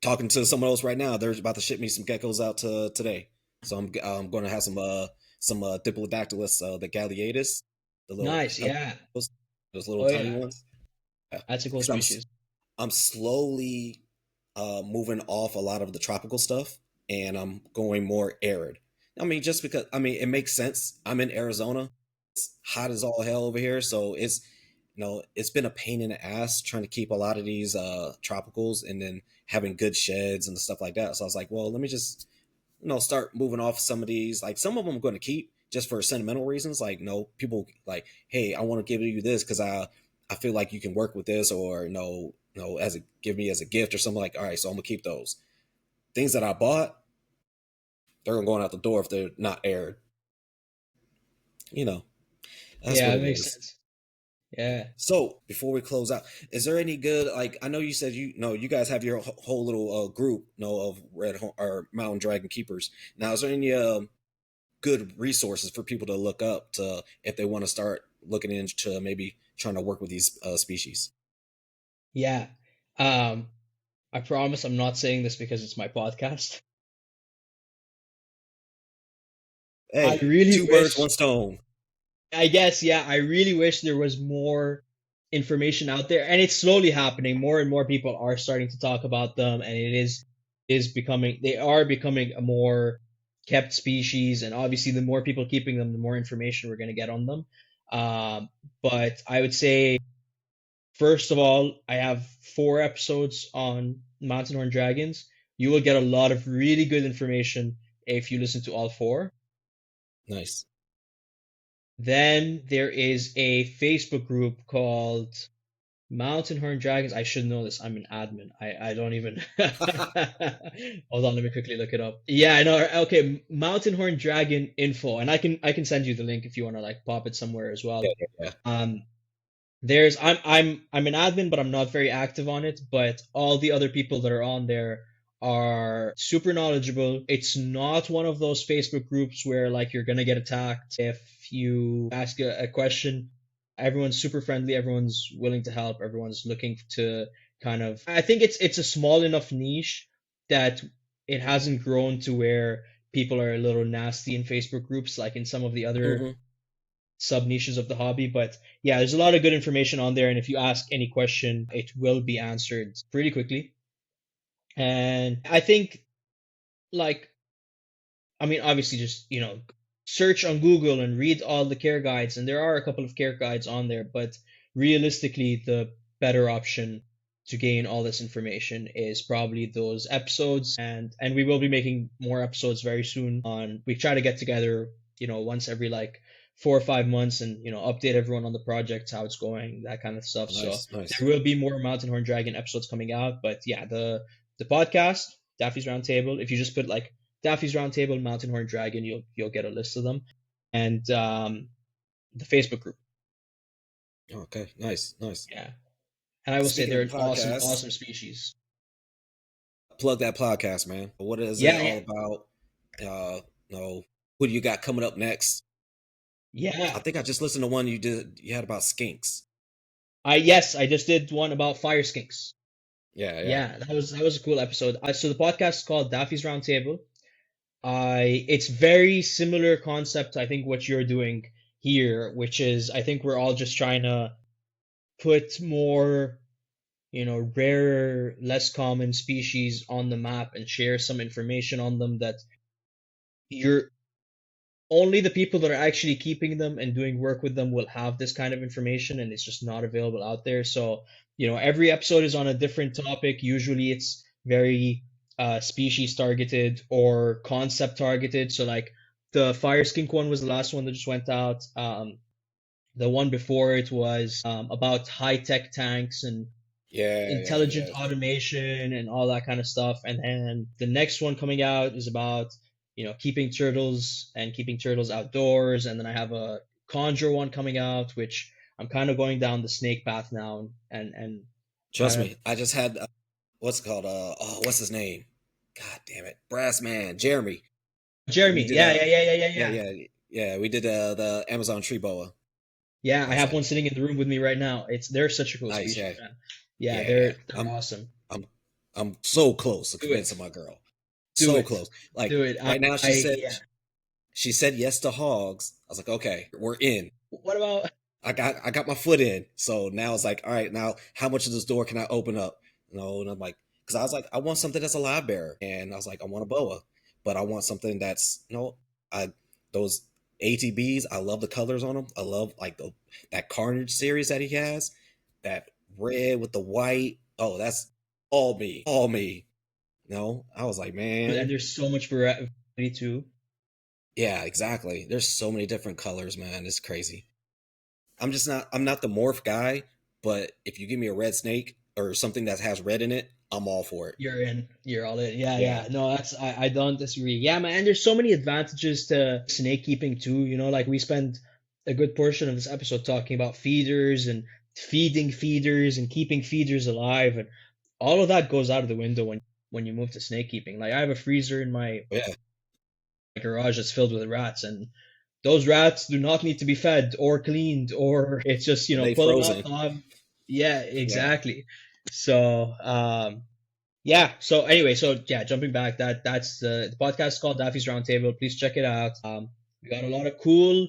talking to someone else right now. They're about to ship me some geckos out to today, so I'm going to have some Diplodactylus, the Galeatus, the little Nice. Yeah. those little Oh tiny yeah. ones. Yeah, That's a cool because species. I'm slowly moving off a lot of the tropical stuff, and I'm going more arid. I mean, just because I mean it makes sense. I'm in Arizona. It's hot as all hell over here, so it's been a pain in the ass trying to keep a lot of these tropicals and then having good sheds and stuff like that. So I was like, well, let me just start moving off some of these. Like some of them I'm going to keep just for sentimental reasons. Like no people like, hey, I want to give you this because I feel like you can work with this, or no, as a give me as a gift or something. Like all right, so I'm gonna keep those things that I bought. They're going out the door if they're not aired. You know, that's Yeah, what it it makes is. sense. Yeah. So before we close out, is there any good like I know you said you guys have your whole little group of or mountain dragon keepers. Now is there any good resources for people to look up to if they want to start looking into maybe trying to work with these species? Yeah. Um, I promise I'm not saying this because it's my podcast. I Hey, really two birds, wish, one stone. I guess, yeah, I really wish there was more information out there, and it's slowly happening. More and more people are starting to talk about them, and they are becoming a more kept species, and obviously, the more people keeping them, the more information we're going to get on them. But I would say, first of all, I have 4 episodes on mountain horn dragons. You will get a lot of really good information if you listen to all 4. Nice. Then there is a Facebook group called Mountain Horn Dragons. I should know this. I'm an admin. I don't even. Hold on, let me quickly look it up. Yeah, I know. Okay, Mountain Horn Dragon info, and I can send you the link if you want to like pop it somewhere as Yeah, well. yeah, yeah. Um, I'm an admin, but I'm not very active on it. But all the other people that are on there are super knowledgeable. It's not one of those Facebook groups where like you're gonna get attacked if you ask a question. Everyone's super friendly, everyone's willing to help, everyone's looking to kind of. I think it's a small enough niche that it hasn't grown to where people are a little nasty in Facebook groups like in some of the other Hmm. sub niches of the hobby. But yeah, there's a lot of good information on there, and if you ask any question, it will be answered pretty quickly. And I think, like, I mean, obviously, just search on Google and read all the care guides, and there are a couple of care guides on there. But realistically, the better option to gain all this information is probably those episodes, and we will be making more episodes very soon. On we try to get together, once every like 4 or 5 months, and update everyone on the project, how it's going, that kind of stuff. So Nice, nice. there will be more Mountain Horn Dragon episodes coming out. But yeah, the podcast, Daffy's Roundtable. If you just put like Daffy's Roundtable, Mountain Horn Dragon, you'll get a list of them, and the Facebook group. Okay, nice, nice. Yeah, and I will say Speaking of they're the an awesome, podcast, awesome species. plug that podcast, man. What is it Yeah, all yeah, about? Who do you got coming up next? yeah. I think I just listened to one you had about skinks. I just did one about fire skinks. Yeah, yeah. Yeah, that was a cool episode. So the podcast is called Daffy's Roundtable. It's very similar concept, I think, what you're doing here, which is I think we're all just trying to put more, rarer, less common species on the map and share some information on them that you're only the people that are actually keeping them and doing work with them will have this kind of information, and it's just not available out there. So, every episode is on a different topic. Usually it's very species targeted or concept targeted. So, like, the fire skink one was the last one that just went out. The one before it was about high tech tanks and Yeah, yeah, intelligent yeah. automation and all that kind of stuff. And then the next one coming out is about, keeping turtles and keeping turtles outdoors. And then I have a conjure one coming out, which I'm kind of going down the snake path now, and Trust kind of me, I just had what's it called? What's his name? God damn it, Brass Man, Jeremy. We Jeremy. did Yeah, yeah, yeah, yeah, yeah, yeah, yeah. yeah, yeah. We did the Amazon tree boa. Yeah, I I was have like, one sitting in the room with me right now. They're such a cool nice, species, yeah, man. Yeah, yeah, yeah. they're awesome. I'm, I'm so close to Do it. convincing my girl. Do So it. close. Like Do it. right now, Yeah. she said yes to hogs. I was like, okay, we're in. What about I got my foot in. So now it's like, all right, now how much of this door can I open up? And I'm like, because I was like, I want something that's a live bearer, and I was like, I want a boa, but I want something that's I those ATBs. I love the colors on them. I love like that Carnage series that he has, that red with the white. Oh, that's all me, all me. I was like, and man, there's so much variety too. yeah, exactly. There's so many different colors, man. It's crazy. I'm not the morph guy, but if you give me a red snake or something that has red in it, I'm all for it. You're in. You're all in. Yeah, Yeah. yeah. No, I don't disagree. Yeah, man, and there's so many advantages to snake keeping too. Like we spend a good portion of this episode talking about feeders and feeding feeders and keeping feeders alive, and all of that goes out of the window when you move to snake keeping. Like I have a freezer in my Yeah. garage that's filled with rats, and those rats do not need to be fed or cleaned, or it's just, They pull them out, frozen. thaw 'em. Yeah, Yeah. exactly. So, yeah. So anyway, so yeah, jumping back, that's the podcast is called Daffy's Roundtable. Please check it out. We got a lot of cool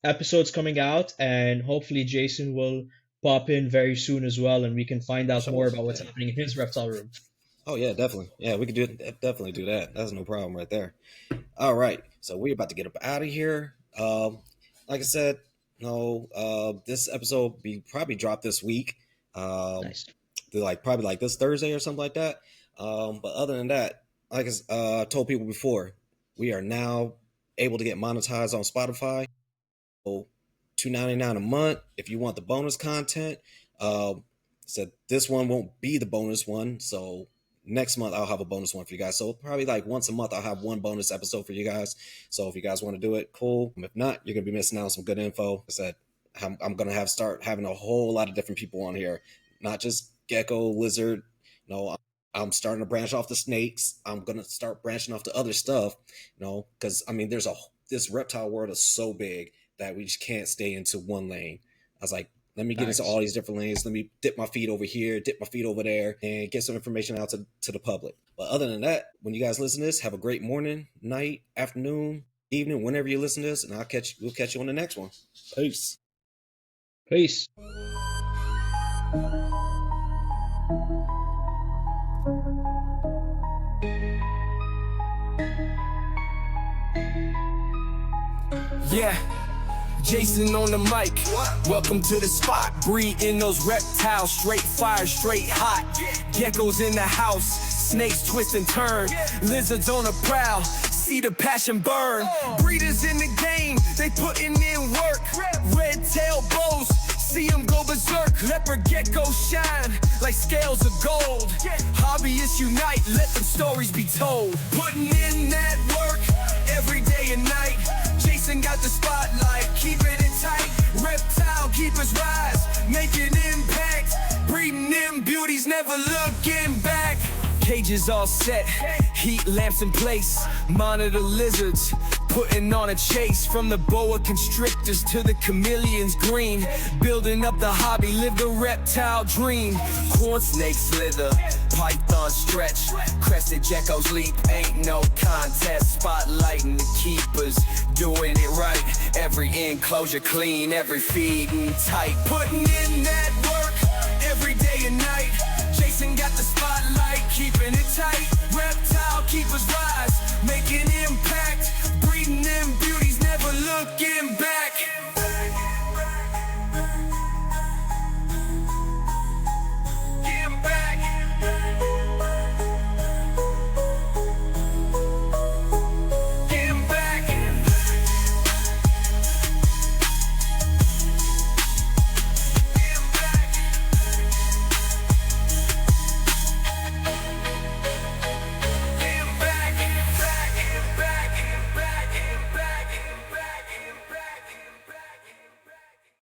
episodes coming out, and hopefully Jason will pop in very soon as well, and we can find out Sure. more about what's Yeah. happening in his reptile room. Oh yeah, definitely. Yeah, we could definitely do that. That's no problem right there. All right. So we're about to get up out of here. Like I said, no, this episode be probably dropped this week. Um, Nice. like probably like this Thursday or something like that. But other than that, like I told people before, we are now able to get monetized on Spotify. So $2.99 a month if you want the bonus content. Um, so this one won't be the bonus one. So next month I'll have a bonus one for you guys. So probably like once a month I'll have one bonus episode for you guys. So if you guys want to do it, cool. If not, you're gonna be missing out on some good info. I said I'm gonna start having a whole lot of different people on here, not just gecko, lizard. No, I'm starting to branch off the snakes. I'm gonna start branching off to other stuff. Because I mean, this reptile world is so big that we just can't stay into one lane. I was like, Let me get into all these different lanes. Let me dip my feet over here, dip my feet over there, and get some information out to the public. But other than that, when you guys listen to this, have a great morning, night, afternoon, evening, whenever you listen to this, and we'll catch you on the next one. Peace. Peace. Yeah, Jason on the mic. Welcome to the spot. Breeding those reptiles, straight fire, straight hot. Geckos in the house, snakes twist and turn. Lizards on the prowl, see the passion burn. Breeders in the game, they putting in work. Red tail bows, see them go berserk. Leopard geckos shine like scales of gold. Hobbyists unite, let them stories be told. Putting in that work every day and night. Jason got the spotlight, keeping it tight. Reptile keepers rise, making impact. Breeding them beauties, never looking back. Cages all set, heat lamps in place. Monitor lizards, putting on a chase. From the boa constrictors to the chameleons green. Building up the hobby, live the reptile dream. Corn snakes slither, python stretch. Crested geckos leap, ain't no contest. Spotlighting the keepers, doing it right. Every enclosure clean, every feeding tight. Putting in that work every day and night. Jason got the spotlight, keeping it tight.